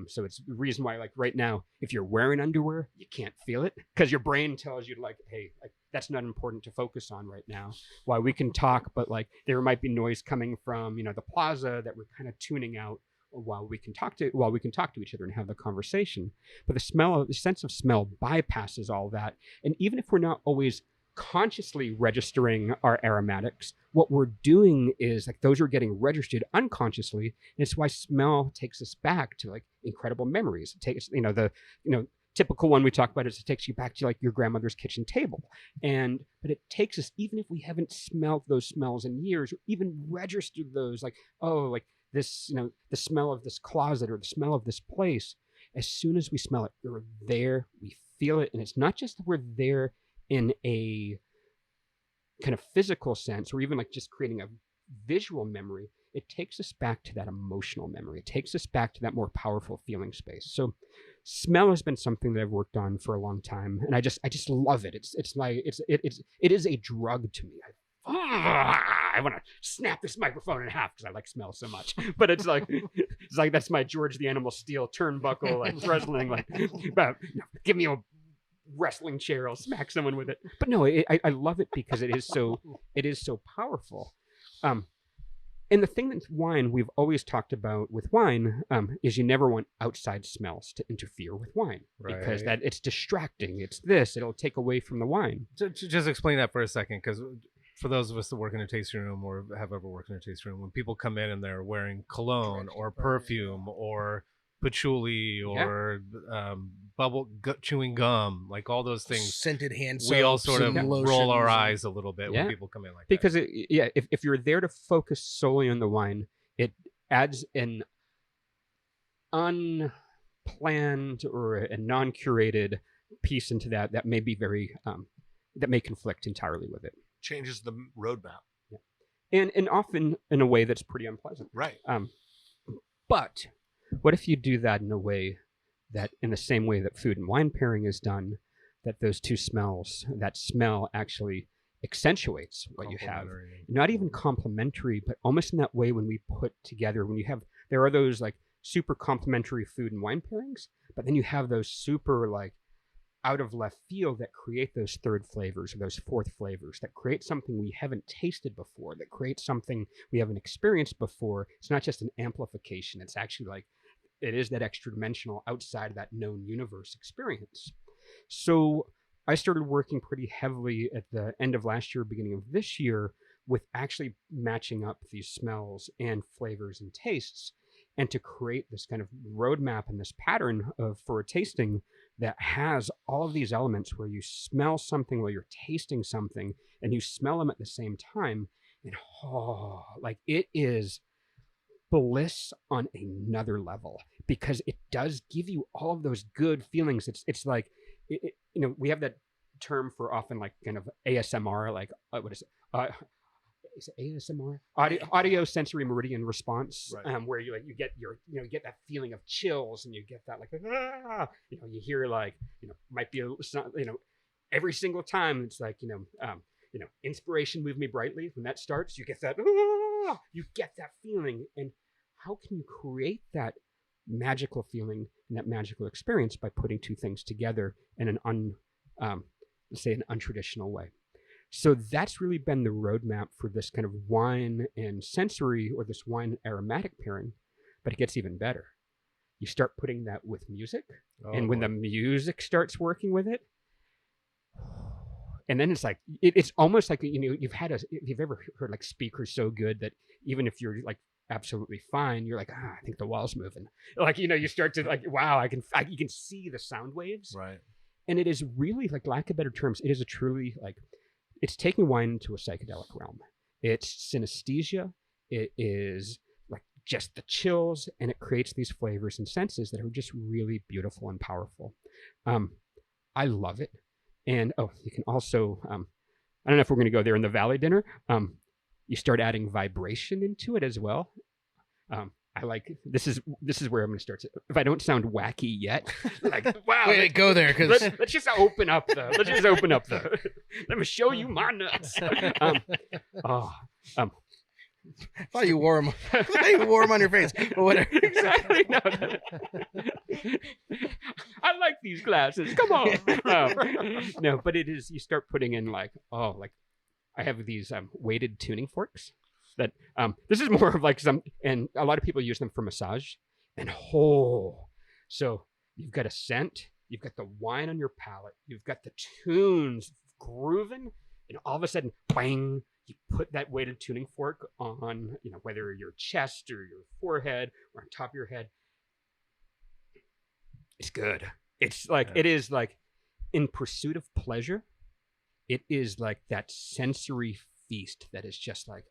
Speaker 3: So it's the reason why, like right now, if you're wearing underwear, you can't feel it because your brain tells you like, hey, like that's not important to focus on right now. While we can talk, but like there might be noise coming from, the plaza that we're kind of tuning out while we can talk to each other and have the conversation. But the sense of smell bypasses all that. And even if we're not always consciously registering our aromatics, what we're doing is like those are getting registered unconsciously, and it's why smell takes us back to like incredible memories. It takes the typical one we talk about is it takes you back to like your grandmother's kitchen table, but it takes us, even if we haven't smelled those smells in years or even registered those, like this, the smell of this closet or the smell of this place. As soon as we smell it, we're there, we feel it, and it's not just that we're there in a kind of physical sense or even like just creating a visual memory. It takes us back to that emotional memory. It takes us back to that more powerful feeling space. So smell has been something that I've worked on for a long time, and I just love it. It is a drug to me. I want to snap this microphone in half because I like smell so much. But it's like that's my George the Animal Steel turnbuckle, like wrestling, like give me a wrestling chair, I'll smack someone with it. But no, I love it because it is so powerful. And the thing that wine we've always talked about with wine is you never want outside smells to interfere with wine, because it's distracting. It'll take away from the wine.
Speaker 8: Just explain that for a second, because for those of us that work in a tasting room or have ever worked in a tasting room, when people come in and they're wearing cologne or perfume or patchouli or chewing gum, like all those things,
Speaker 6: scented hand
Speaker 8: we all
Speaker 6: soaps
Speaker 8: sort of
Speaker 6: and
Speaker 8: roll our
Speaker 6: lotions.
Speaker 8: eyes a little bit when people come in like
Speaker 3: because
Speaker 8: that.
Speaker 3: If you're there to focus solely on the wine, it adds an unplanned or a non-curated piece into that may be very that may conflict entirely with it.
Speaker 5: Changes the roadmap.
Speaker 3: And often in a way that's pretty unpleasant.
Speaker 5: Right.
Speaker 3: But what if you do that in a way that, in the same way that food and wine pairing is done, that those two smells, that smell actually accentuates what you have. Not even complementary, but almost in that way when we put together, there are those like super complementary food and wine pairings, but then you have those super like out of left field that create those third flavors or those fourth flavors that create something we haven't tasted before, that create something we haven't experienced before. It's not just an amplification. It's actually like, it is that extra dimensional outside of that known universe experience. So I started working pretty heavily at the end of last year, beginning of this year, with actually matching up these smells and flavors and tastes, and to create this kind of roadmap and this pattern for a tasting that has all of these elements where you smell something while you're tasting something, and you smell them at the same time. And like it is bliss on another level, because it does give you all of those good feelings. It's like, we have that term for often like kind of ASMR, like what is it? Is it ASMR? Audio sensory meridian response, right. Where you get you get that feeling of chills, and you get that like you hear like might be every single time it's like inspiration move me brightly. When that starts, you get that feeling. And how can you create that magical feeling and that magical experience by putting two things together in an untraditional way? So that's really been the roadmap for this kind of wine and sensory, or this wine aromatic pairing. But it gets even better. You start putting that with music, and when the music starts working with it, and then it's like it's almost like you've ever heard like speakers so good that even if you're like absolutely fine, you're like, I think the wall's moving. Like you start to like, wow, you can see the sound waves,
Speaker 5: right?
Speaker 3: And it is really, like, lack of better terms, it is a truly like, it's taking wine into a psychedelic realm. It's synesthesia. It is like just the chills, and it creates these flavors and senses that are just really beautiful and powerful. I love it. And you can also, I don't know if we're going to go there in the Valley dinner. You start adding vibration into it as well. I like, this is where I'm going to start. If I don't sound wacky yet, like, wow.
Speaker 6: Wait, go there.
Speaker 3: Let's just open up the, let me show you my nuts.
Speaker 6: I thought you wore them. On your face. But whatever.
Speaker 3: Exactly. No, I like these glasses. Come on. No, but it is, you start putting in like, I have these weighted tuning forks that this is more of like some, and a lot of people use them for massage. And so you've got a scent, you've got the wine on your palate, you've got the tunes grooving, and all of a sudden, bang, you put that weighted tuning fork on, whether your chest or your forehead or on top of your head. It's good. It's like, It is like, in pursuit of pleasure, it is like that sensory feast that is just like,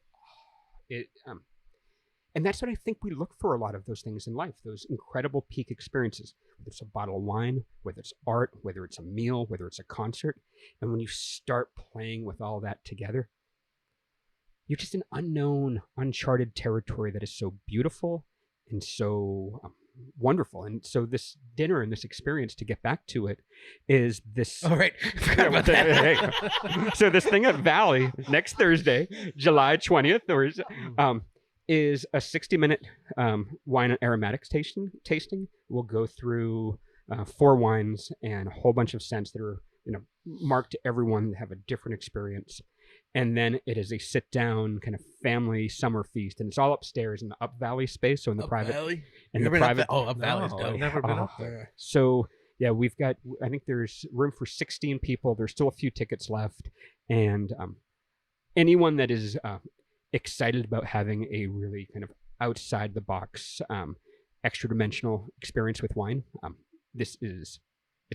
Speaker 3: and that's what I think we look for a lot of those things in life, those incredible peak experiences, whether it's a bottle of wine, whether it's art, whether it's a meal, whether it's a concert. And when you start playing with all that together, you're just in unknown, uncharted territory that is so beautiful and so wonderful. And so this dinner and this experience, to get back to it, is this.
Speaker 6: All right. Forgot about that.
Speaker 3: So this thing at Valley next Thursday, July 20th, is a 60-minute wine and aromatics tasting. We'll go through 4 wines and a whole bunch of scents that are marked to everyone, have a different experience. And then it is a sit-down kind of family summer feast, and it's all upstairs in the Up Valley space. So in the private,
Speaker 6: Valley?
Speaker 3: in the private,
Speaker 6: Up Valley.
Speaker 8: I've never been up there.
Speaker 3: So yeah, we've got. I think there's room for 16 people. There's still a few tickets left, and anyone that is excited about having a really kind of outside the box, extra-dimensional experience with wine, it's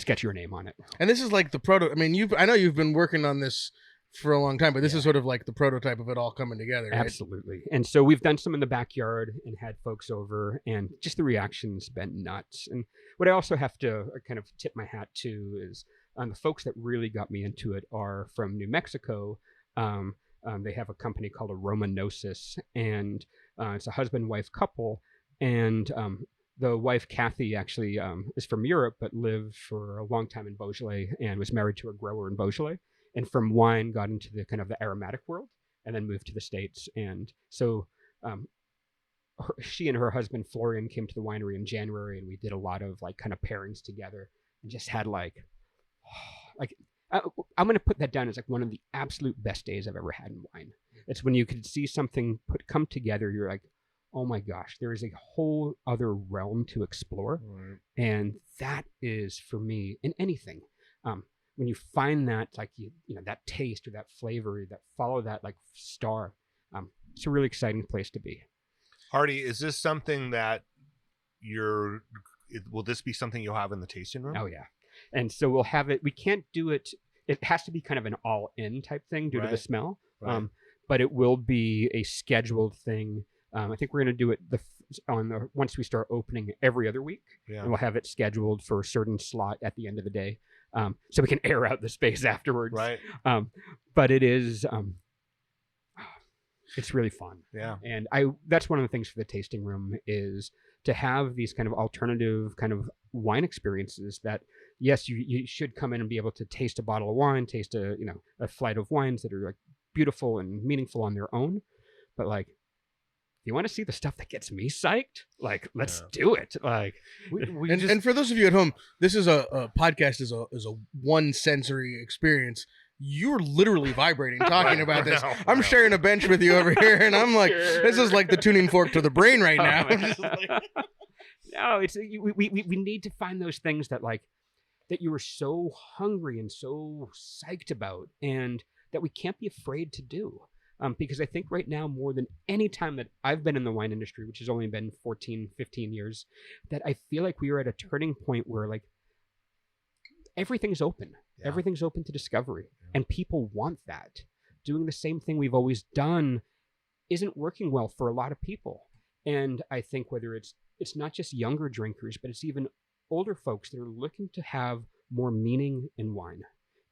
Speaker 3: got your name on it.
Speaker 6: And this is like the proto. I mean, I know you've been working on this for a long time, but this is sort of like the prototype of it all coming together. Right?
Speaker 3: Absolutely. And so we've done some in the backyard and had folks over, and just the reaction's been nuts. And what I also have to kind of tip my hat to is the folks that really got me into it are from New Mexico. They have a company called Aromanosis, and it's a husband-wife couple. And the wife, Kathy, actually is from Europe, but lived for a long time in Beaujolais and was married to a grower in Beaujolais. And from wine, got into the kind of the aromatic world, and then moved to the States. And so she and her husband, Florian, came to the winery in January, and we did a lot of like kind of pairings together and just had I'm going to put that down as like one of the absolute best days I've ever had in wine. It's when you could see something come together. You're like, oh my gosh, there is a whole other realm to explore. Right. And that is, for me, in anything, when you find that, like, you know, that taste or that flavor, that follow that like star, it's a really exciting place to be.
Speaker 5: Hardy, is this something that will this be something you'll have in the tasting room?
Speaker 3: Oh yeah. And so we'll have it, we can't do it, it has to be kind of an all-in type thing due to the smell, but it will be a scheduled thing. I think we're going to do it once we start opening every other week, and we'll have it scheduled for a certain slot at the end of the day, so we can air out the space afterwards. Right. But it is, it's really fun. Yeah. And that's one of the things for the tasting room is to have these kind of alternative kind of wine experiences that, yes, you should come in and be able to taste a bottle of wine, taste a flight of wines that are like beautiful and meaningful on their own. But like, you want to see the stuff that gets me psyched? Like, let's do it. Like,
Speaker 6: and for those of you at home, this is a podcast is a one sensory experience. You're literally vibrating talking about this. I'm sharing a bench with you over here, and I'm like, this is like the tuning fork to the brain right now.
Speaker 3: No, it's we need to find those things that like that you were so hungry and so psyched about, and that we can't be afraid to do. Because I think right now, more than any time that I've been in the wine industry, which has only been 14, 15 years, that I feel like we are at a turning point where like everything's open. Yeah. Everything's open to discovery. Yeah. And people want that. Doing the same thing we've always done isn't working well for a lot of people. And I think whether it's not just younger drinkers, but it's even older folks that are looking to have more meaning in wine.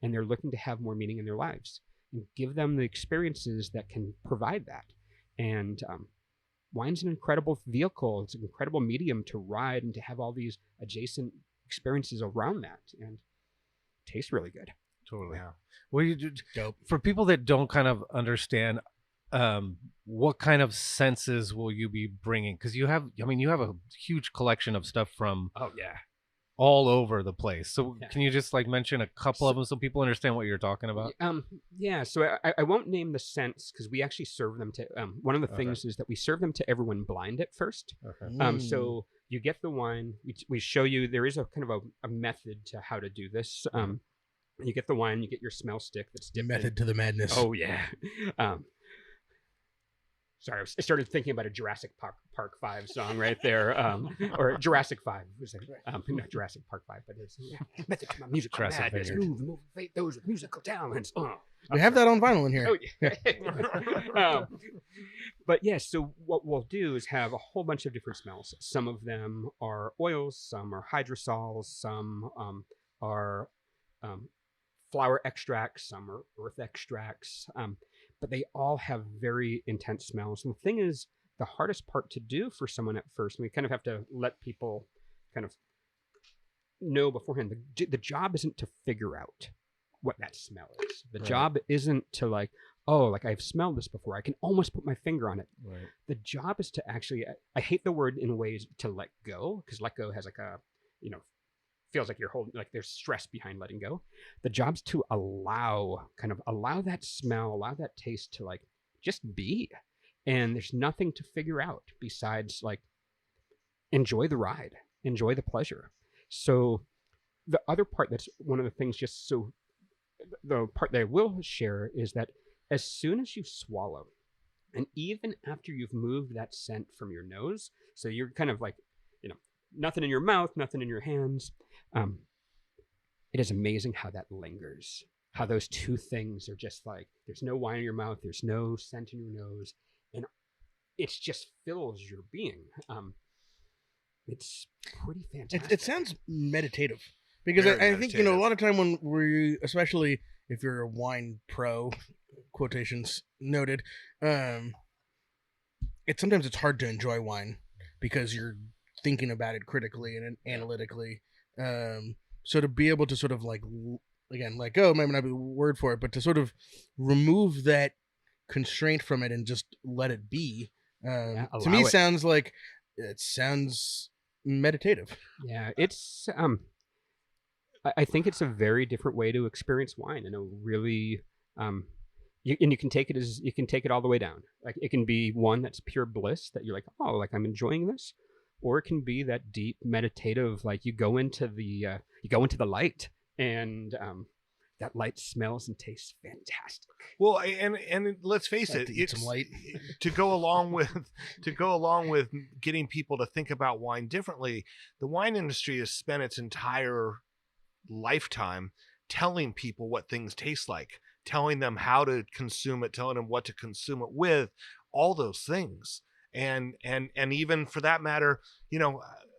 Speaker 3: And they're looking to have more meaning in their lives. And give them the experiences that can provide that. And wine's an incredible vehicle. It's an incredible medium to ride and to have all these adjacent experiences around that. And it tastes really good.
Speaker 8: Totally. Yeah. Well, dope. For people that don't kind of understand, what kind of senses will you be bringing? Because you have a huge collection of stuff from all over the place. So can you just like mention a couple of them so people understand what you're talking about?
Speaker 3: So I won't name the scents because we actually serve them to, one of the things is that we serve them to everyone blind at first. Okay. So you get the wine, we show you, there is a kind of a method to how to do this. You get the wine, you get your smell stick that's dipped
Speaker 6: method to the madness.
Speaker 3: Oh yeah. Sorry, I started thinking about a Jurassic Park 5 song right there, or Jurassic 5. Not Jurassic Park 5, but it's method to my musical madness. Move, those with musical talents.
Speaker 6: We have that on vinyl in here.
Speaker 3: Oh, yeah. But yes, so what we'll do is have a whole bunch of different smells. Some of them are oils, some are hydrosols, some are flower extracts, some are earth extracts. But they all have very intense smells. And the thing is, the hardest part to do for someone at first, and we kind of have to let people kind of know beforehand, the job isn't to figure out what that smell is. The job isn't to like, oh, like I've smelled this before. I can almost put my finger on it. Right. The job is to actually, I hate the word in ways to let go, because let go has like a, feels like you're holding, like there's stress behind letting go. The job's to allow that smell, allow that taste to like just be. And there's nothing to figure out besides like enjoy the ride, enjoy the pleasure. So the other part that's one of the things, the part that I will share is that as soon as you swallow, and even after you've moved that scent from your nose, so you're kind of like, nothing in your mouth, nothing in your hands. It is amazing how that lingers. How those two things are just like, there's no wine in your mouth, there's no scent in your nose, and it just fills your being. It's pretty fantastic.
Speaker 6: It sounds meditative, because
Speaker 5: Very
Speaker 6: I think,
Speaker 5: meditative.
Speaker 6: a lot of time when we, especially if you're a wine pro, quotations noted, sometimes it's hard to enjoy wine because you're thinking about it critically and analytically. So to be able to sort of like, again, let go might not be the word for it, but to sort of remove that constraint from it and just let it be, to me sounds like it sounds meditative.
Speaker 3: Yeah, it's I think it's a very different way to experience wine, and a really you can take it all the way down. Like, it can be one that's pure bliss that you're like, oh, like I'm enjoying this, or it can be that deep meditative, like you go into the light, and that light smells and tastes fantastic.
Speaker 5: Well, and let's face it,
Speaker 6: Eat some light.
Speaker 5: to go along with getting people to think about wine differently. The wine industry has spent its entire lifetime telling people what things taste like, telling them how to consume it, telling them what to consume it with, all those things. And even for that matter,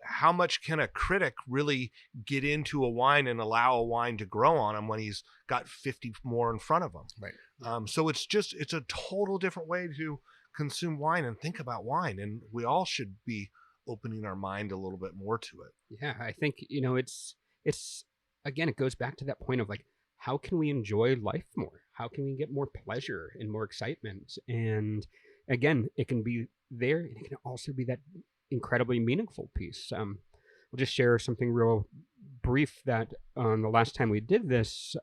Speaker 5: how much can a critic really get into a wine and allow a wine to grow on him when he's got 50 more in front of him?
Speaker 6: Right.
Speaker 5: So it's a total different way to consume wine and think about wine. And we all should be opening our mind a little bit more to it.
Speaker 3: Yeah, I think, it's again, it goes back to that point of like, how can we enjoy life more? How can we get more pleasure and more excitement? And again, it can be there, and it can also be that incredibly meaningful piece. We'll just share something real brief that the last time we did this,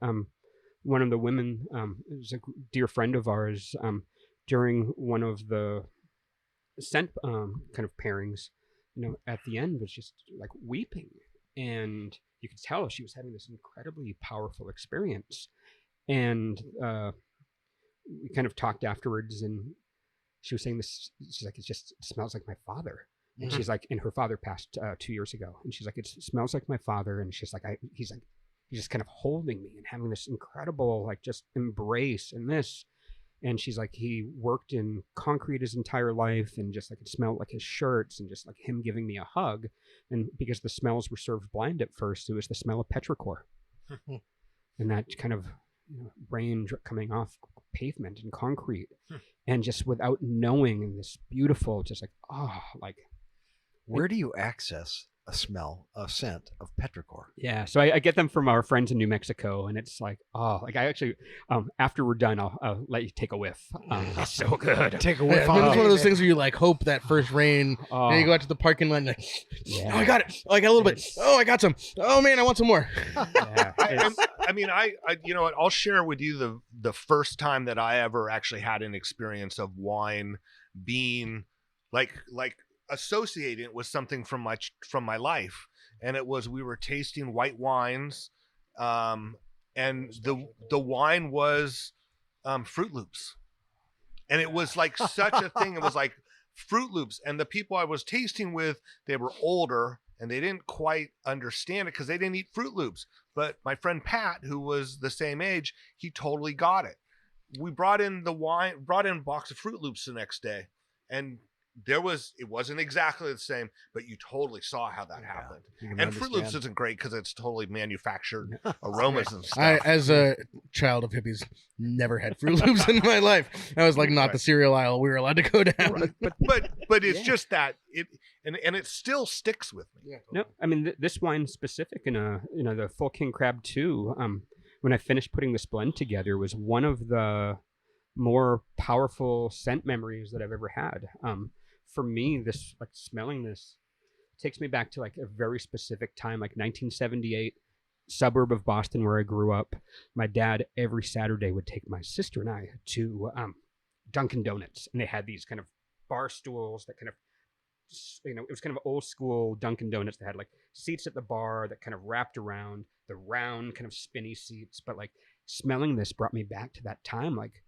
Speaker 3: one of the women, is a dear friend of ours, during one of the scent kind of pairings, at the end was just like weeping, and you could tell she was having this incredibly powerful experience. And we kind of talked afterwards, and she was saying this, she's like, it smells like my father. And she's like, and her father passed 2 years ago. And she's like, it smells like my father. And she's like, he's just kind of holding me and having this incredible, like, just embrace and this. And she's like, he worked in concrete his entire life, and just like it smelled like his shirts, and just like him giving me a hug. And because the smells were served blind at first, it was the smell of petrichor. And that kind of rain coming off pavement and concrete. And just without knowing, and this beautiful, just like,
Speaker 4: Where do you access a scent of petrichor?
Speaker 3: Yeah, so I get them from our friends in New Mexico, and it's like, I actually, after we're done, I'll let you take a whiff. It's so good.
Speaker 4: Take a whiff.
Speaker 6: It's one of those things where you like hope that first rain, and you go out to the parking lot and like,
Speaker 3: Yeah.
Speaker 6: oh, I got it. Oh, I got a little bit. Oh, I got some. Oh man, I want some more.
Speaker 3: Yeah,
Speaker 5: I you know what? I'll share with you the first time that I ever actually had an experience of wine being like associating it with something from my life, and it was, we were tasting white wines, and the wine was Fruit Loops, and it was like such a thing. It was like Fruit Loops, and the people I was tasting with, they were older, and they didn't quite understand it because they didn't eat Fruit Loops. But my friend Pat, who was the same age, he totally got it. We brought in a box of Fruit Loops the next day, and it wasn't exactly the same, but you totally saw how that happened. And Fruit Loops isn't great because it's totally manufactured aromas and stuff.
Speaker 6: I, as a child of hippies, never had Fruit Loops in my life. I was like, not the cereal aisle we were allowed to go down.
Speaker 5: Right. But it's just that and it still sticks with me.
Speaker 3: No, I mean, this wine specific, in the Full King Crab 2, when I finished putting this blend together, was one of the more powerful scent memories that I've ever had. For me, this, like, smelling this takes me back to like a very specific time, like 1978, suburb of Boston where I grew up. My dad every Saturday would take my sister and I to Dunkin' Donuts, and they had these kind of bar stools that kind of, it was kind of old school Dunkin' Donuts. They had like seats at the bar that kind of wrapped around the round kind of spinny seats. But like, smelling this brought me back to that time. Like,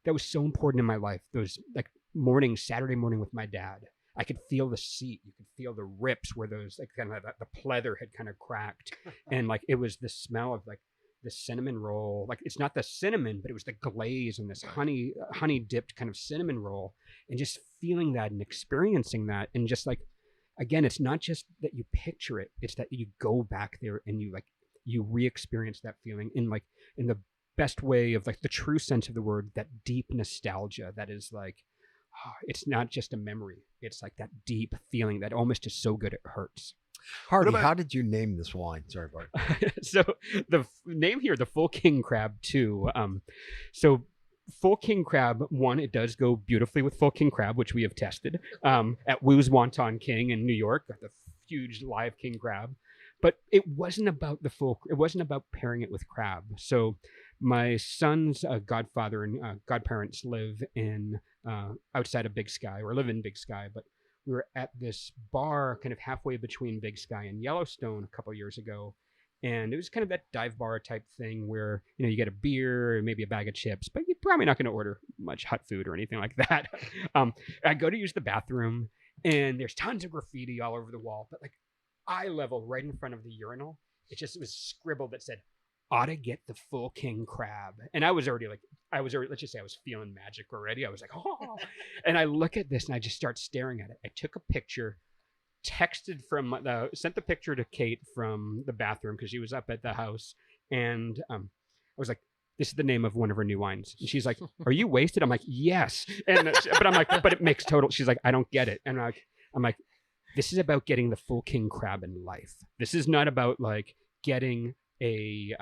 Speaker 3: that was so important in my life. Those like mornings, Saturday morning with my dad. I could feel the seat. You could feel the rips where those like kind of the pleather had kind of cracked, and like it was the smell of like the cinnamon roll. Like it's not the cinnamon, but it was the glaze and this honey dipped kind of cinnamon roll, and just feeling that and experiencing that, and just like again, it's not just that you picture it; it's that you go back there and you re-experience that feeling in the best way of like the true sense of the word, that deep nostalgia that is like. It's not just a memory. It's like that deep feeling that almost is so good it hurts.
Speaker 4: Hardy, how did you name this wine? Sorry, Bart.
Speaker 3: So the name here, the Full King Crab 2. So Full King Crab 1, it does go beautifully with Full King Crab, which we have tested at Woo's Wonton King in New York, the huge live king crab. But it wasn't about it wasn't about pairing it with crab. So my son's godfather and godparents live in outside of Big Sky, or live in Big Sky, but we were at this bar kind of halfway between Big Sky and Yellowstone a couple years ago, and it was kind of that dive bar type thing where you get a beer and maybe a bag of chips, but you're probably not going to order much hot food or anything like that. I go to use the bathroom, and there's tons of graffiti all over the wall, but like eye level right in front of the urinal, it was scribbled that said, "Ought to get the Full King Crab." And I was already, let's just say I was feeling magic already. I was like, oh. And I look at this and I just start staring at it. I took a picture, sent the picture to Kate from the bathroom because she was up at the house. And I was like, this is the name of one of her new wines. And she's like, "Are you wasted?" I'm like, "Yes." And but I'm like, "But it makes total." She's like, "I don't get it." And I'm like, this is about getting the Full King Crab in life. This is not about like getting a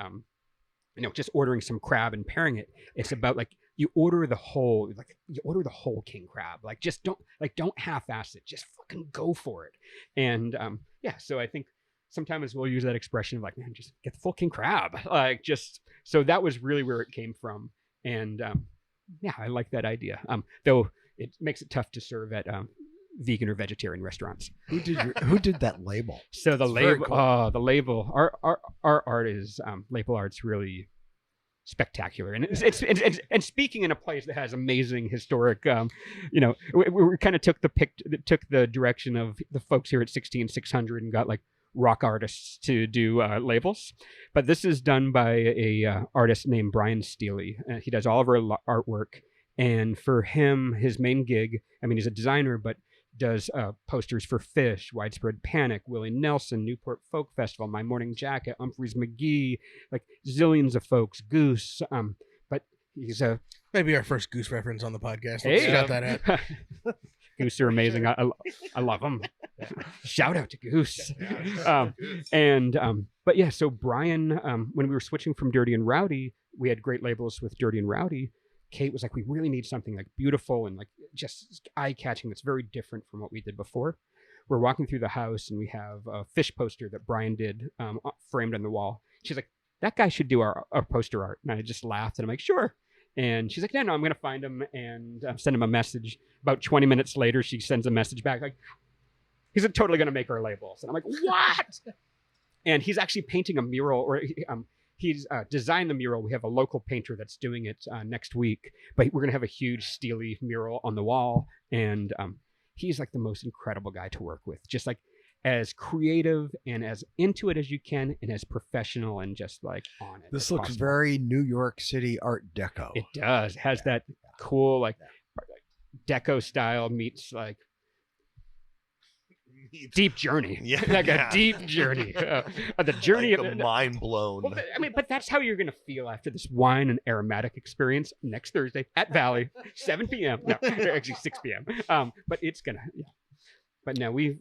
Speaker 3: just ordering some crab and pairing it. It's about like you order the whole king crab. Like just don't half-ass it. Just fucking go for it. And so I think sometimes we'll use that expression of like, man, just get the Full King Crab. Like just so that was really where it came from. And I like that idea. Though it makes it tough to serve at vegan or vegetarian restaurants.
Speaker 4: Who did that label?
Speaker 3: So the
Speaker 4: It's
Speaker 3: label,
Speaker 4: very cool.
Speaker 3: the label, our art is label art's really spectacular, and it's speaking in a place that has amazing historic. We kind of took the direction of the folks here at 16600 and got like rock artists to do labels, but this is done by a artist named Brian Steely. He does all of our artwork, and for him, his main gig, I mean, he's a designer, but does posters for Fish, Widespread Panic, Willie Nelson, Newport Folk Festival, My Morning Jacket, Humphreys McGee, like zillions of folks, Goose. But he's
Speaker 6: maybe our first Goose reference on the podcast.
Speaker 3: Hey,
Speaker 6: Let's shout that out.
Speaker 3: Goose are amazing. I love them. Shout out to Goose. But yeah, so Brian, when we were switching from Dirty and Rowdy, we had great labels with Dirty and Rowdy. Kate was like, we really need something like beautiful and like just eye-catching that's very different from what we did before. We're walking through the house and we have a Fish poster that Brian did framed on the wall. She's like, that guy should do our poster art. And I just laughed and I'm like, sure. And she's like, no, I'm going to find him and send him a message. About 20 minutes later, she sends a message back like, he's totally going to make our labels. And I'm like, what? And he's actually painting a mural, or he's designed the mural. We have a local painter that's doing it next week, but we're going to have a huge Steely mural on the wall. And he's like the most incredible guy to work with. Just like as creative and as into it as you can, and as professional and just like on it.
Speaker 4: This looks
Speaker 3: possible.
Speaker 4: very New York City Art Deco.
Speaker 3: It does. It has that cool like deco style meets like deep journey.
Speaker 5: Yeah,
Speaker 3: like
Speaker 5: yeah.
Speaker 3: a deep journey. The journey
Speaker 5: Like
Speaker 3: of
Speaker 5: mind blown.
Speaker 3: Well, but that's how you're going to feel after this wine and aromatic experience next Thursday at Valley, 7 p.m. No, actually 6 p.m. But it's going to, yeah. But no, we've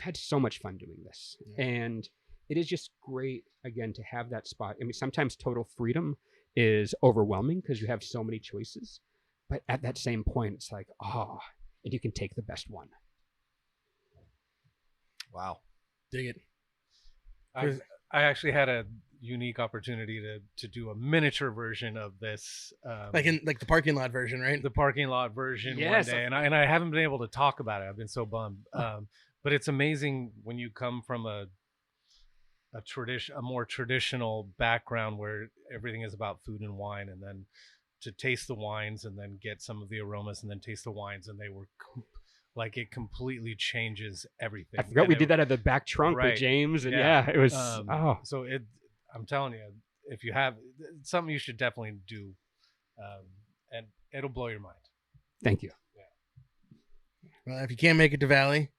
Speaker 3: had so much fun doing this. Yeah. And it is just great, again, to have that spot. I mean, sometimes total freedom is overwhelming because you have so many choices. But at that same point, it's like, and you can take the best one.
Speaker 5: Wow.
Speaker 6: Dig it.
Speaker 8: I actually had a unique opportunity to do a miniature version of this,
Speaker 6: like the parking lot version, right?
Speaker 8: The parking lot version
Speaker 3: Yes.
Speaker 8: one day, and I haven't been able to talk about it. I've been so bummed. But it's amazing when you come from a more traditional background where everything is about food and wine, and then to taste the wines and then get some of the aromas and then taste the wines, and they were like it completely changes everything.
Speaker 3: I forgot we did that at the back trunk
Speaker 8: Right.
Speaker 3: with James, and
Speaker 8: Yeah.
Speaker 3: it was
Speaker 8: So I'm telling you, if you have it's something, you should definitely do, and it'll blow your mind.
Speaker 3: Thank you.
Speaker 6: Well, if you can't make it to Valley,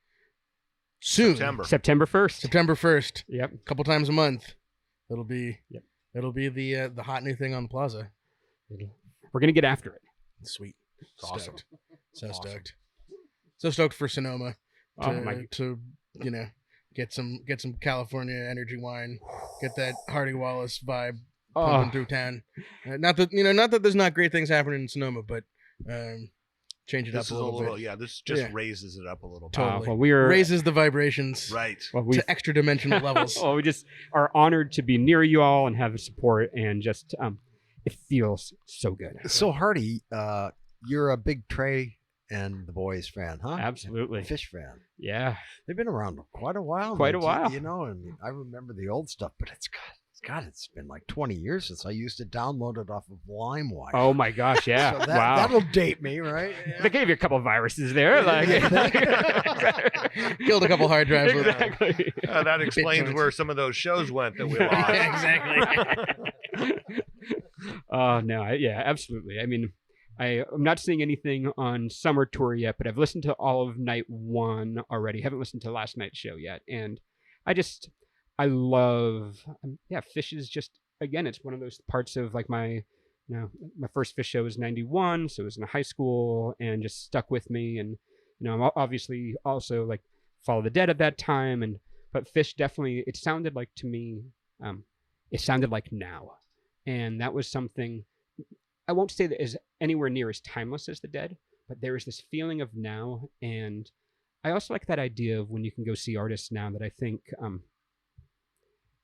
Speaker 6: soon
Speaker 5: September
Speaker 3: 1st.
Speaker 6: September 1st.
Speaker 3: Yep.
Speaker 6: A couple times a month. It'll be
Speaker 3: Yep.
Speaker 6: It'll be the hot new thing on the plaza.
Speaker 3: We're gonna get after it.
Speaker 6: Sweet.
Speaker 5: It's awesome.
Speaker 6: Stoked. So
Speaker 5: Awesome.
Speaker 6: stoked. So stoked for Sonoma
Speaker 3: Oh,
Speaker 6: to get some California energy wine, get that Hardy Wallace vibe pumping through town. Not that there's not great things happening in Sonoma, but change it
Speaker 5: This
Speaker 6: up
Speaker 5: is
Speaker 6: a little bit.
Speaker 5: Yeah, this just
Speaker 6: Yeah.
Speaker 5: raises it up a little bit.
Speaker 6: Totally.
Speaker 3: well, we are
Speaker 6: Raises the vibrations
Speaker 5: Right.
Speaker 3: well, we
Speaker 6: to extra-dimensional levels.
Speaker 3: well, we just are honored to be near you all and have the support, and just it feels so good.
Speaker 4: So Hardy, you're a big Trey and the boys fan, huh?
Speaker 3: Absolutely.
Speaker 4: Fish fan.
Speaker 3: Yeah.
Speaker 4: They've been around quite a while.
Speaker 3: Quite a
Speaker 4: now,
Speaker 3: while.
Speaker 4: You know, and I remember the old stuff, but it's been like 20 years since I used to download it off of LimeWire.
Speaker 3: Oh my gosh, yeah.
Speaker 4: So
Speaker 3: Wow.
Speaker 4: that'll date me, right?
Speaker 3: They gave you a couple of viruses there. Like,
Speaker 6: Killed a couple hard drives with it.
Speaker 3: exactly.
Speaker 5: That explains
Speaker 6: Bitcoins.
Speaker 5: where some of those shows went that we lost.
Speaker 6: Exactly.
Speaker 3: No, yeah, absolutely. I mean, I'm not seeing anything on summer tour yet, but I've listened to all of night one already. Haven't listened to last night's show yet, and I love, Fish is just, again, it's one of those parts of like my first Fish show was 91, so it was in high school and just stuck with me. And, I'm obviously also like Follow the Dead at that time. But Fish definitely, it sounded like to me, it sounded like now. And that was something, I won't say that is anywhere near as timeless as the Dead, but there is this feeling of now. And I also like that idea of when you can go see artists now that I think,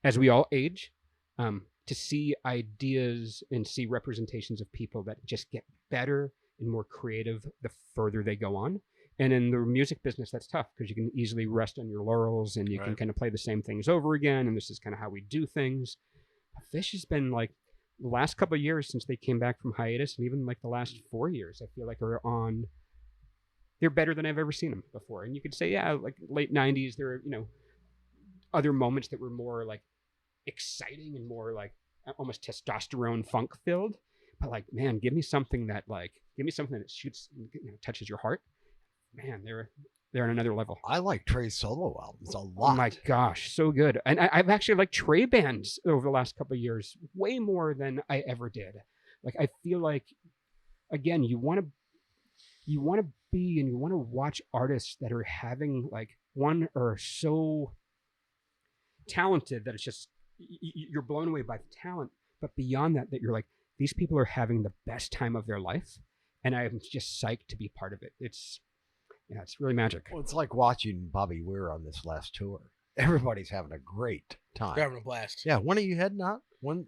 Speaker 3: as we all age, to see ideas and see representations of people that just get better and more creative the further they go on. And in the music business, that's tough because you can easily rest on your laurels and you can
Speaker 5: Right.
Speaker 3: kind of play the same things over again. And this is kind of how we do things. Fish has been like the last couple of years since they came back from hiatus, and even like the last 4 years, I feel like they're better than I've ever seen them before. And you could say, yeah, like late 90s, there are, other moments that were more like exciting and more like almost testosterone funk filled. But like, man, give me something that shoots, touches your heart. Man, they're on another level.
Speaker 4: I like Trey's solo albums a
Speaker 3: Oh
Speaker 4: lot.
Speaker 3: my gosh, so good. And I've actually liked Trey bands over the last couple of years way more than I ever did. Like, I feel like, again, you want to be and you want to watch artists that are having like one or so talented that it's just you're blown away by the talent, but beyond that you're like, these people are having the best time of their life, and I'm just psyched to be part of it. It's really magic.
Speaker 4: Well, it's like watching Bobby Weir on this last tour. Everybody's having a great time.
Speaker 6: Having a blast.
Speaker 4: Yeah, when are you heading out? One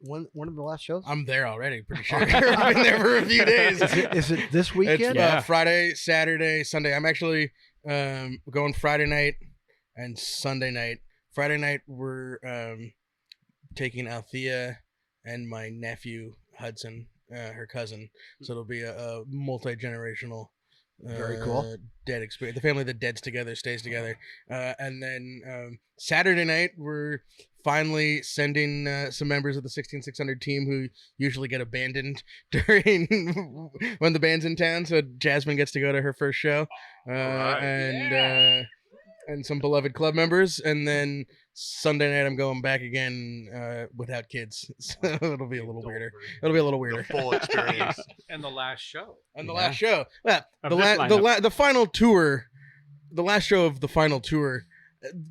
Speaker 4: of the last shows?
Speaker 6: I'm there already, pretty sure. I've been there for a few days.
Speaker 4: Is it this weekend?
Speaker 6: It's Friday, Saturday, Sunday. I'm actually going Friday night and Sunday night. Friday night, we're taking Althea and my nephew, Hudson, her cousin. So it'll be a multi-generational
Speaker 4: Very cool.
Speaker 6: Dead experience. The family that Dead's together stays together. And then Saturday night, we're finally sending some members of the 16600 team who usually get abandoned during when the band's in town. So Jasmine gets to go to her first show, and some beloved club members. And then Sunday night, I'm going back again without kids, so it'll be a little weirder. It'll be a little weirder.
Speaker 5: The full experience.
Speaker 8: And the last show.
Speaker 6: And the last show, well,
Speaker 3: Of
Speaker 6: the
Speaker 3: this
Speaker 6: the final tour, the last show of the final tour,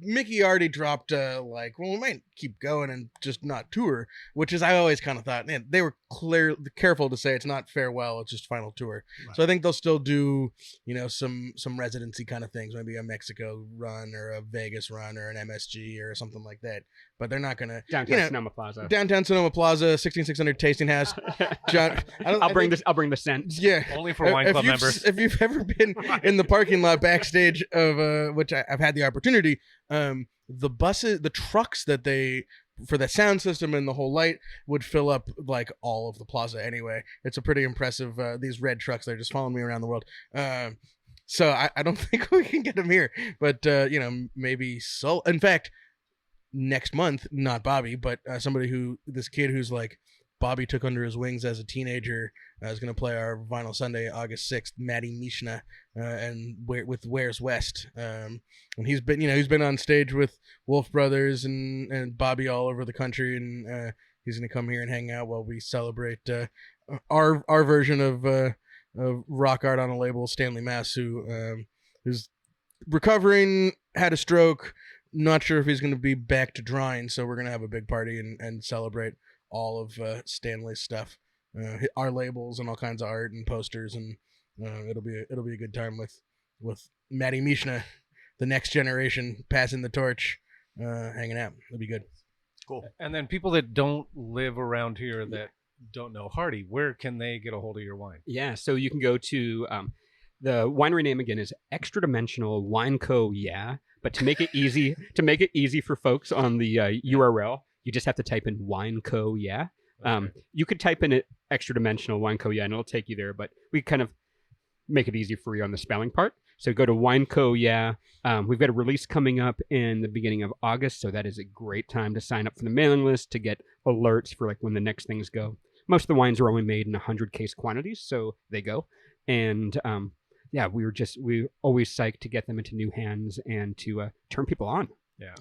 Speaker 6: Mickey already dropped we might keep going and just not tour, which is I always kind of thought, man, they were careful to say it's not farewell, it's just final tour.
Speaker 5: Right.
Speaker 6: So I think they'll still do some residency kind of things, maybe a Mexico run or a Vegas run or an MSG or something like that. But they're not gonna
Speaker 3: Downtown Sonoma Plaza.
Speaker 6: Downtown Sonoma Plaza, 16600 Tasting House. John,
Speaker 3: I'll bring the scent.
Speaker 6: Yeah,
Speaker 8: Only for wine club members.
Speaker 6: If you've ever been in the parking lot backstage of which I've had the opportunity, the buses, the trucks that they for the sound system and the whole light would fill up like all of the plaza anyway. It's a pretty impressive, these red trucks, they're just following me around the world. So I don't think we can get them here, but maybe so. In fact, next month, not Bobby, but this kid who's like Bobby took under his wings as a teenager, is going to play our Vinyl Sunday, August 6th, Matty Mishna, with Where's West. And he's been on stage with Wolf Brothers and Bobby all over the country, and he's going to come here and hang out while we celebrate our version of rock art on a label, Stanley Mass, who's recovering, had a stroke, not sure if he's going to be back to drawing, so we're going to have a big party and celebrate all of Stanley's stuff, our labels and all kinds of art and posters, and it'll be a good time with Matty Mishna, the next generation, passing the torch, hanging out. It'll be good.
Speaker 5: Cool.
Speaker 8: And then people that don't live around here that don't know Hardy, where can they get a hold of your wine?
Speaker 3: Yeah, so you can go to the winery name again is Extradimensional Wine Co. Yeah, but to make it easy for folks on the URL, you just have to type in Wine Co. Yeah. You could type in it Extradimensional Wine Co. Yeah, and it'll take you there. But we kind of make it easy for you on the spelling part. So go to Wine Co. Yeah. We've got a release coming up in the beginning of August, so that is a great time to sign up for the mailing list to get alerts for like when the next things go. Most of the wines are only made in 100 case quantities, so they go. And we always psyched to get them into new hands and to turn people on.
Speaker 8: Yeah,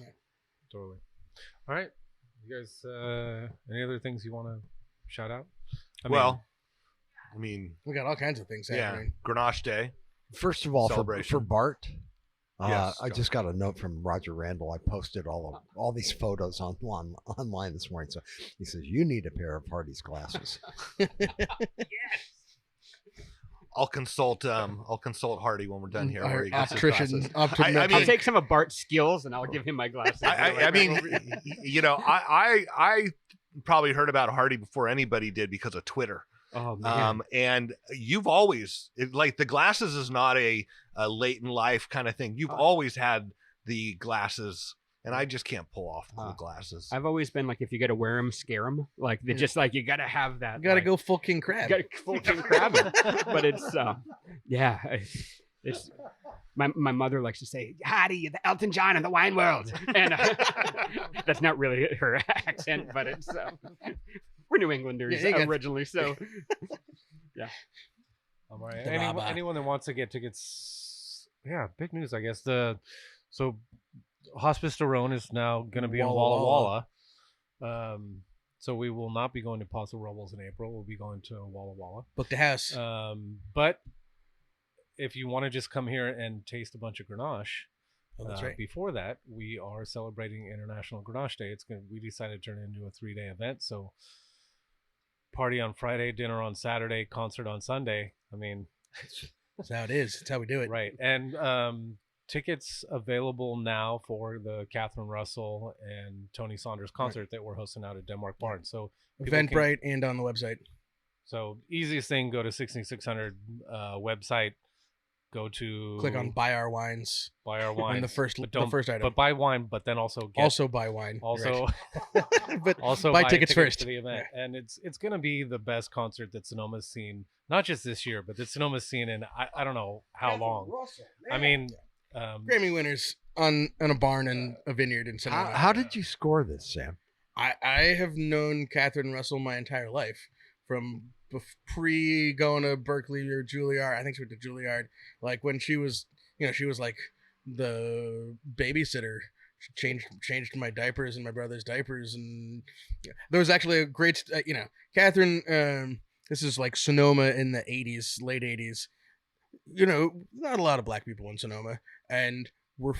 Speaker 8: totally. All right. You guys, any other things you want to shout out?
Speaker 5: I mean,
Speaker 6: we got all kinds of things happening.
Speaker 5: Yeah, Grenache Day.
Speaker 4: First of all, for Bart,
Speaker 5: Yes,
Speaker 4: I just got a note from Roger Randall. I posted all these photos online this morning. So he says, you need a pair of Hardy's glasses.
Speaker 5: I'll consult Hardy when we're done here.
Speaker 6: Our
Speaker 5: where he gets his
Speaker 6: optician.
Speaker 5: glasses.
Speaker 3: I'll take some of Bart's skills and I'll give him my glasses.
Speaker 5: I probably heard about Hardy before anybody did because of Twitter.
Speaker 3: Oh man.
Speaker 5: And you've always like the glasses is not a late in life kind of thing. You've always had the glasses, and I just can't pull off the glasses.
Speaker 3: I've always been like, if you got to wear them, scare them. Like they're just like you got to have that.
Speaker 6: You got to go full King Crab.
Speaker 3: You got to full King Crab. But it's it's my mother likes to say, Hardy, you're the Elton John of the wine world, and that's not really her accent, but it's. We're New Englanders originally, so yeah.
Speaker 8: All right. Anyone that wants to get tickets, big news, I guess. So Hospice de Rhone is now going to be in Walla Walla. So we will not be going to Paso Robles in April. We'll be going to Walla Walla.
Speaker 6: Book the house.
Speaker 8: But if you want to just come here and taste a bunch of Grenache,
Speaker 6: that's right.
Speaker 8: Before that, we are celebrating International Grenache Day. We decided to turn it into a 3-day event. So party on Friday, dinner on Saturday, concert on Sunday. I mean,
Speaker 6: that's how it is. That's how we do it.
Speaker 8: Right. And tickets available now for the Catherine Russell and Tony Saunders concert that we're hosting out at Denmark Barn. So
Speaker 6: Eventbrite and on the website.
Speaker 8: So easiest thing, go to 6600 website. Go to
Speaker 6: click on Buy Our Wines.
Speaker 8: Buy Our Wine.
Speaker 6: And the first item.
Speaker 8: But buy wine, but then also
Speaker 6: buy wine.
Speaker 8: Also,
Speaker 6: but
Speaker 8: also
Speaker 6: buy tickets first
Speaker 8: to the event. Yeah. And it's going to be the best concert that Sonoma's seen, not just this year, but that Sonoma's seen in I don't know how long. I mean,
Speaker 6: Grammy winners on a barn and a vineyard in Sonoma.
Speaker 4: How did you score this, Sam?
Speaker 6: I have known Catherine Russell my entire life, from pre going to Berkeley or Juilliard. I think she went to Juilliard. Like when she was like the babysitter. She changed my diapers and my brother's diapers, and there was actually a great, Catherine. This is like Sonoma in the '80s, late '80s. Not a lot of black people in Sonoma, and we're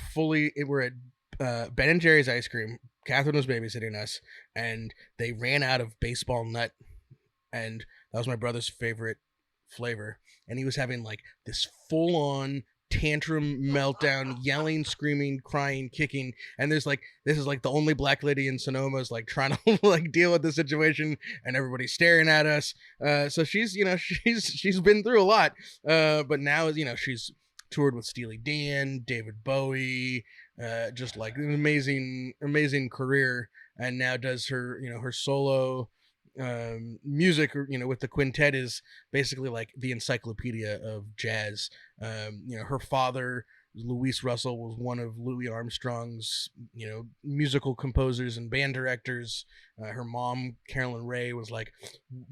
Speaker 6: at Ben and Jerry's ice cream. Catherine was babysitting us, and they ran out of baseball nut, and that was my brother's favorite flavor, and he was having like this full-on tantrum meltdown, yelling, screaming, crying, kicking, and this is like the only black lady in Sonoma is like trying to like deal with the situation, and everybody's staring at us. So she's been through a lot, but now she's toured with Steely Dan, David Bowie, just like an amazing career, and now does her her solo music, with the quintet, is basically like the encyclopedia of jazz. Her father, Louis Russell, was one of Louis Armstrong's musical composers and band directors. Her mom, Carolyn Ray, was like,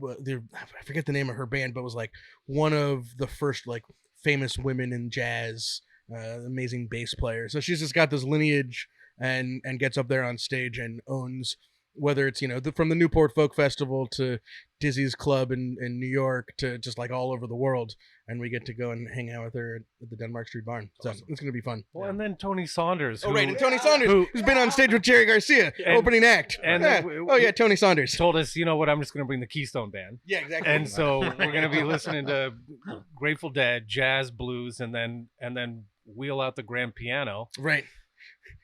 Speaker 6: I forget the name of her band, but was like one of the first like famous women in jazz, amazing bass player. So she's just got this lineage, and gets up there on stage and owns, whether it's from the Newport Folk Festival to Dizzy's Club in New York to just like all over the world, and we get to go and hang out with her at the Denmark Street Barn. So it's gonna be fun.
Speaker 8: Well, and then Tony Saunders.
Speaker 6: And Tony Saunders, who's been on stage with Jerry Garcia, opening act. And Tony Saunders
Speaker 8: told us, you know what, I'm just gonna bring the Keystone Band.
Speaker 6: Yeah, exactly.
Speaker 8: And so we're gonna be listening to Grateful Dead, jazz, blues, and then wheel out the grand piano.
Speaker 6: Right.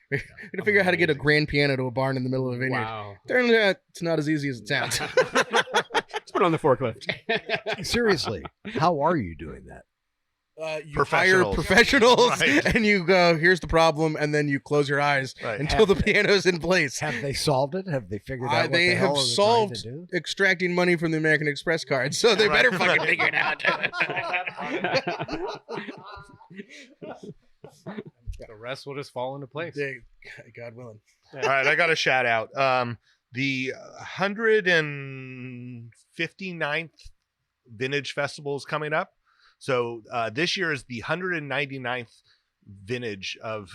Speaker 6: We're gonna figure out how to get a grand piano to a barn in the middle of a vineyard.
Speaker 3: Wow.
Speaker 6: Turns out it's not as easy as it sounds.
Speaker 3: Let's put it on the forklift.
Speaker 4: Seriously, how are you doing that?
Speaker 6: You hire professionals,
Speaker 5: Right.
Speaker 6: and you go, here's the problem, and then you close your eyes
Speaker 5: Right.
Speaker 6: until the piano's in place.
Speaker 4: Have they solved it? Have they figured out what
Speaker 6: They
Speaker 4: the hell
Speaker 6: have
Speaker 4: are they
Speaker 6: solved
Speaker 4: trying to do?
Speaker 6: extracting money from the American Express card, so they better fucking figure it out.
Speaker 8: The rest will just fall into place.
Speaker 6: God willing.
Speaker 5: All right, I got a shout out. The 159th Vintage Festival is coming up. So this year is the 199th vintage of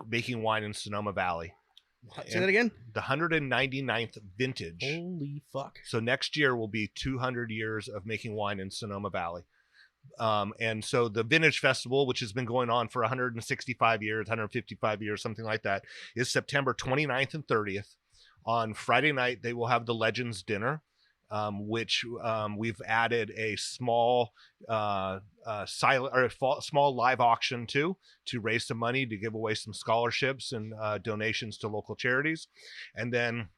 Speaker 5: making wine in Sonoma Valley.
Speaker 6: Say that again?
Speaker 5: The 199th vintage.
Speaker 6: Holy fuck.
Speaker 5: So next year will be 200 years of making wine in Sonoma Valley. And so the Vintage Festival, which has been going on for 165 years, 155 years, something like that, is September 29th and 30th. On Friday night, they will have the Legends Dinner, which we've added a small small live auction to raise some money to give away some scholarships and donations to local charities. And then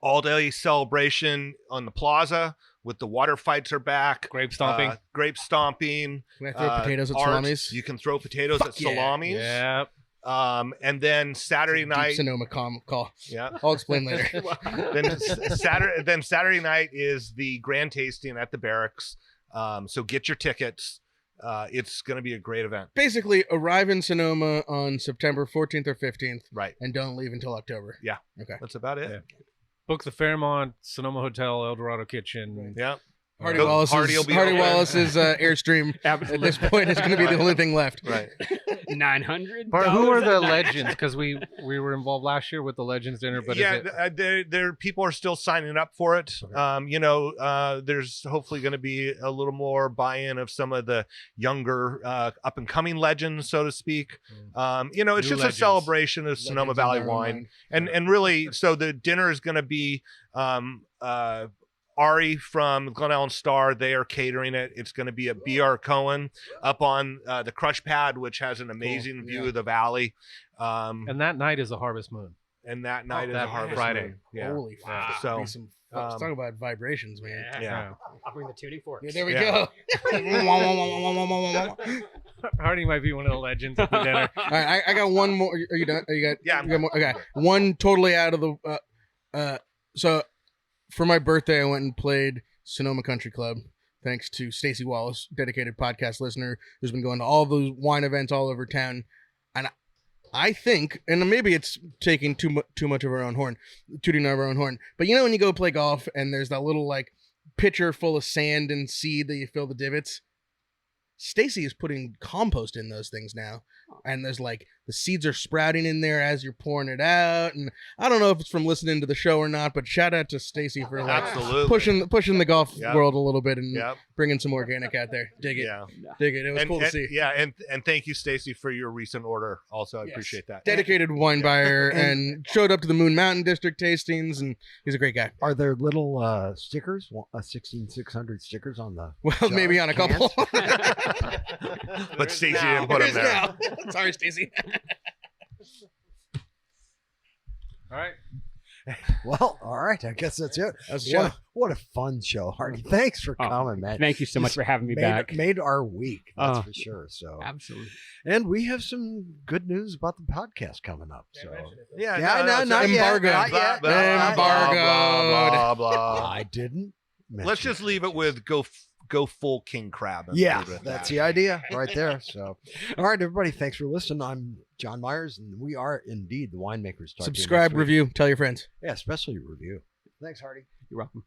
Speaker 5: all day celebration on the plaza with the water fights are back.
Speaker 8: Grape stomping.
Speaker 5: Can
Speaker 6: I throw potatoes at salamis?
Speaker 5: You can throw potatoes at salamis.
Speaker 8: Yeah.
Speaker 5: And then Saturday night.
Speaker 6: Deep Sonoma call.
Speaker 5: Yeah.
Speaker 6: I'll explain later.
Speaker 5: then Saturday night is the grand tasting at the Barracks. So get your tickets. It's going to be a great event.
Speaker 6: Basically, arrive in Sonoma on September 14th or 15th.
Speaker 5: Right.
Speaker 6: And don't leave until October.
Speaker 5: Yeah.
Speaker 6: Okay.
Speaker 5: That's about it.
Speaker 8: Yeah. Book the Fairmont, Sonoma Hotel, El Dorado Kitchen.
Speaker 5: Yeah.
Speaker 6: Hardy Wallace's Airstream at this point is going to be the only thing left.
Speaker 5: Right.
Speaker 3: 900.
Speaker 8: But who are the legends? Because we were involved last year with the Legends Dinner. But
Speaker 5: there people are still signing up for it. Okay. There's hopefully going to be a little more buy-in of some of the younger up and coming legends, so to speak. It's
Speaker 8: New
Speaker 5: just
Speaker 8: legends.
Speaker 5: a celebration of Sonoma Valley wine, and really, so the dinner is going to be Ari from Glen Ellen Star. They are catering it. It's going to be at B.R. Cohen up on the Crush Pad, which has an amazing view of the valley.
Speaker 8: And that night is a harvest moon.
Speaker 5: And that night is
Speaker 8: that
Speaker 5: a harvest
Speaker 8: Friday.
Speaker 5: moon. Yeah.
Speaker 6: Holy fuck.
Speaker 5: So,
Speaker 6: Let's talk about vibrations, man.
Speaker 5: Yeah.
Speaker 3: I'll bring the tuning forks.
Speaker 6: Yeah, there we
Speaker 5: Yeah.
Speaker 6: go.
Speaker 8: Hardy might be one of the legends at the dinner.
Speaker 6: All right, I got one more. Are you done? You got
Speaker 5: Yeah.
Speaker 6: more? Okay, one totally out of the. So, for my birthday, I went and played Sonoma Country Club. Thanks to Stacy Wallace, dedicated podcast listener, who's been going to all those wine events all over town. And I think, and maybe it's taking too much of our own horn, tooting of our own horn. But when you go play golf and there's that little like pitcher full of sand and seed that you fill the divots. Stacy is putting compost in those things now, and there's like the seeds are sprouting in there as you're pouring it out. And I don't know if it's from listening to the show or not, but shout out to Stacy for like
Speaker 5: Absolutely.
Speaker 6: pushing the golf
Speaker 5: Yep.
Speaker 6: world a little bit and
Speaker 5: Yep.
Speaker 6: bringing some organic out there. Dig it,
Speaker 5: Yeah.
Speaker 6: dig it. It was cool to
Speaker 5: and,
Speaker 6: see.
Speaker 5: Yeah, and thank you, Stacy, for your recent order. Also, I
Speaker 6: Yes.
Speaker 5: appreciate that.
Speaker 6: Dedicated wine buyer and showed up to the Moon Mountain District tastings, and he's a great guy.
Speaker 4: Are there little stickers, 16600 stickers on the?
Speaker 6: Well,
Speaker 4: jar
Speaker 6: maybe on a
Speaker 4: cans?
Speaker 6: couple.
Speaker 5: But Stacy didn't put them
Speaker 6: There is
Speaker 5: there.
Speaker 6: now. Sorry, Stacy.
Speaker 8: All right.
Speaker 4: Well, all right. I guess that's it.
Speaker 6: That's the show.
Speaker 4: What a fun show, Hardy. Thanks for coming, man.
Speaker 3: Thank you so much for having me back.
Speaker 4: Made our week, that's for sure. So
Speaker 3: Absolutely.
Speaker 4: and we have some good news about the podcast coming up. So
Speaker 5: Yeah,
Speaker 4: not yet.
Speaker 6: Embargo.
Speaker 4: Not yet.
Speaker 5: Blah, blah, blah.
Speaker 4: I didn't.
Speaker 5: Let's just leave it with go full king crab. And
Speaker 4: Yeah,
Speaker 5: leave it at
Speaker 4: that's
Speaker 5: that.
Speaker 4: the idea right there. So, all right, everybody, thanks for listening. I'm John Myers, and we are indeed the Winemakers. Talk to you
Speaker 6: Subscribe,
Speaker 4: next week.
Speaker 6: review, tell your friends.
Speaker 4: Yeah, especially review. Thanks, Hardy.
Speaker 3: You're welcome.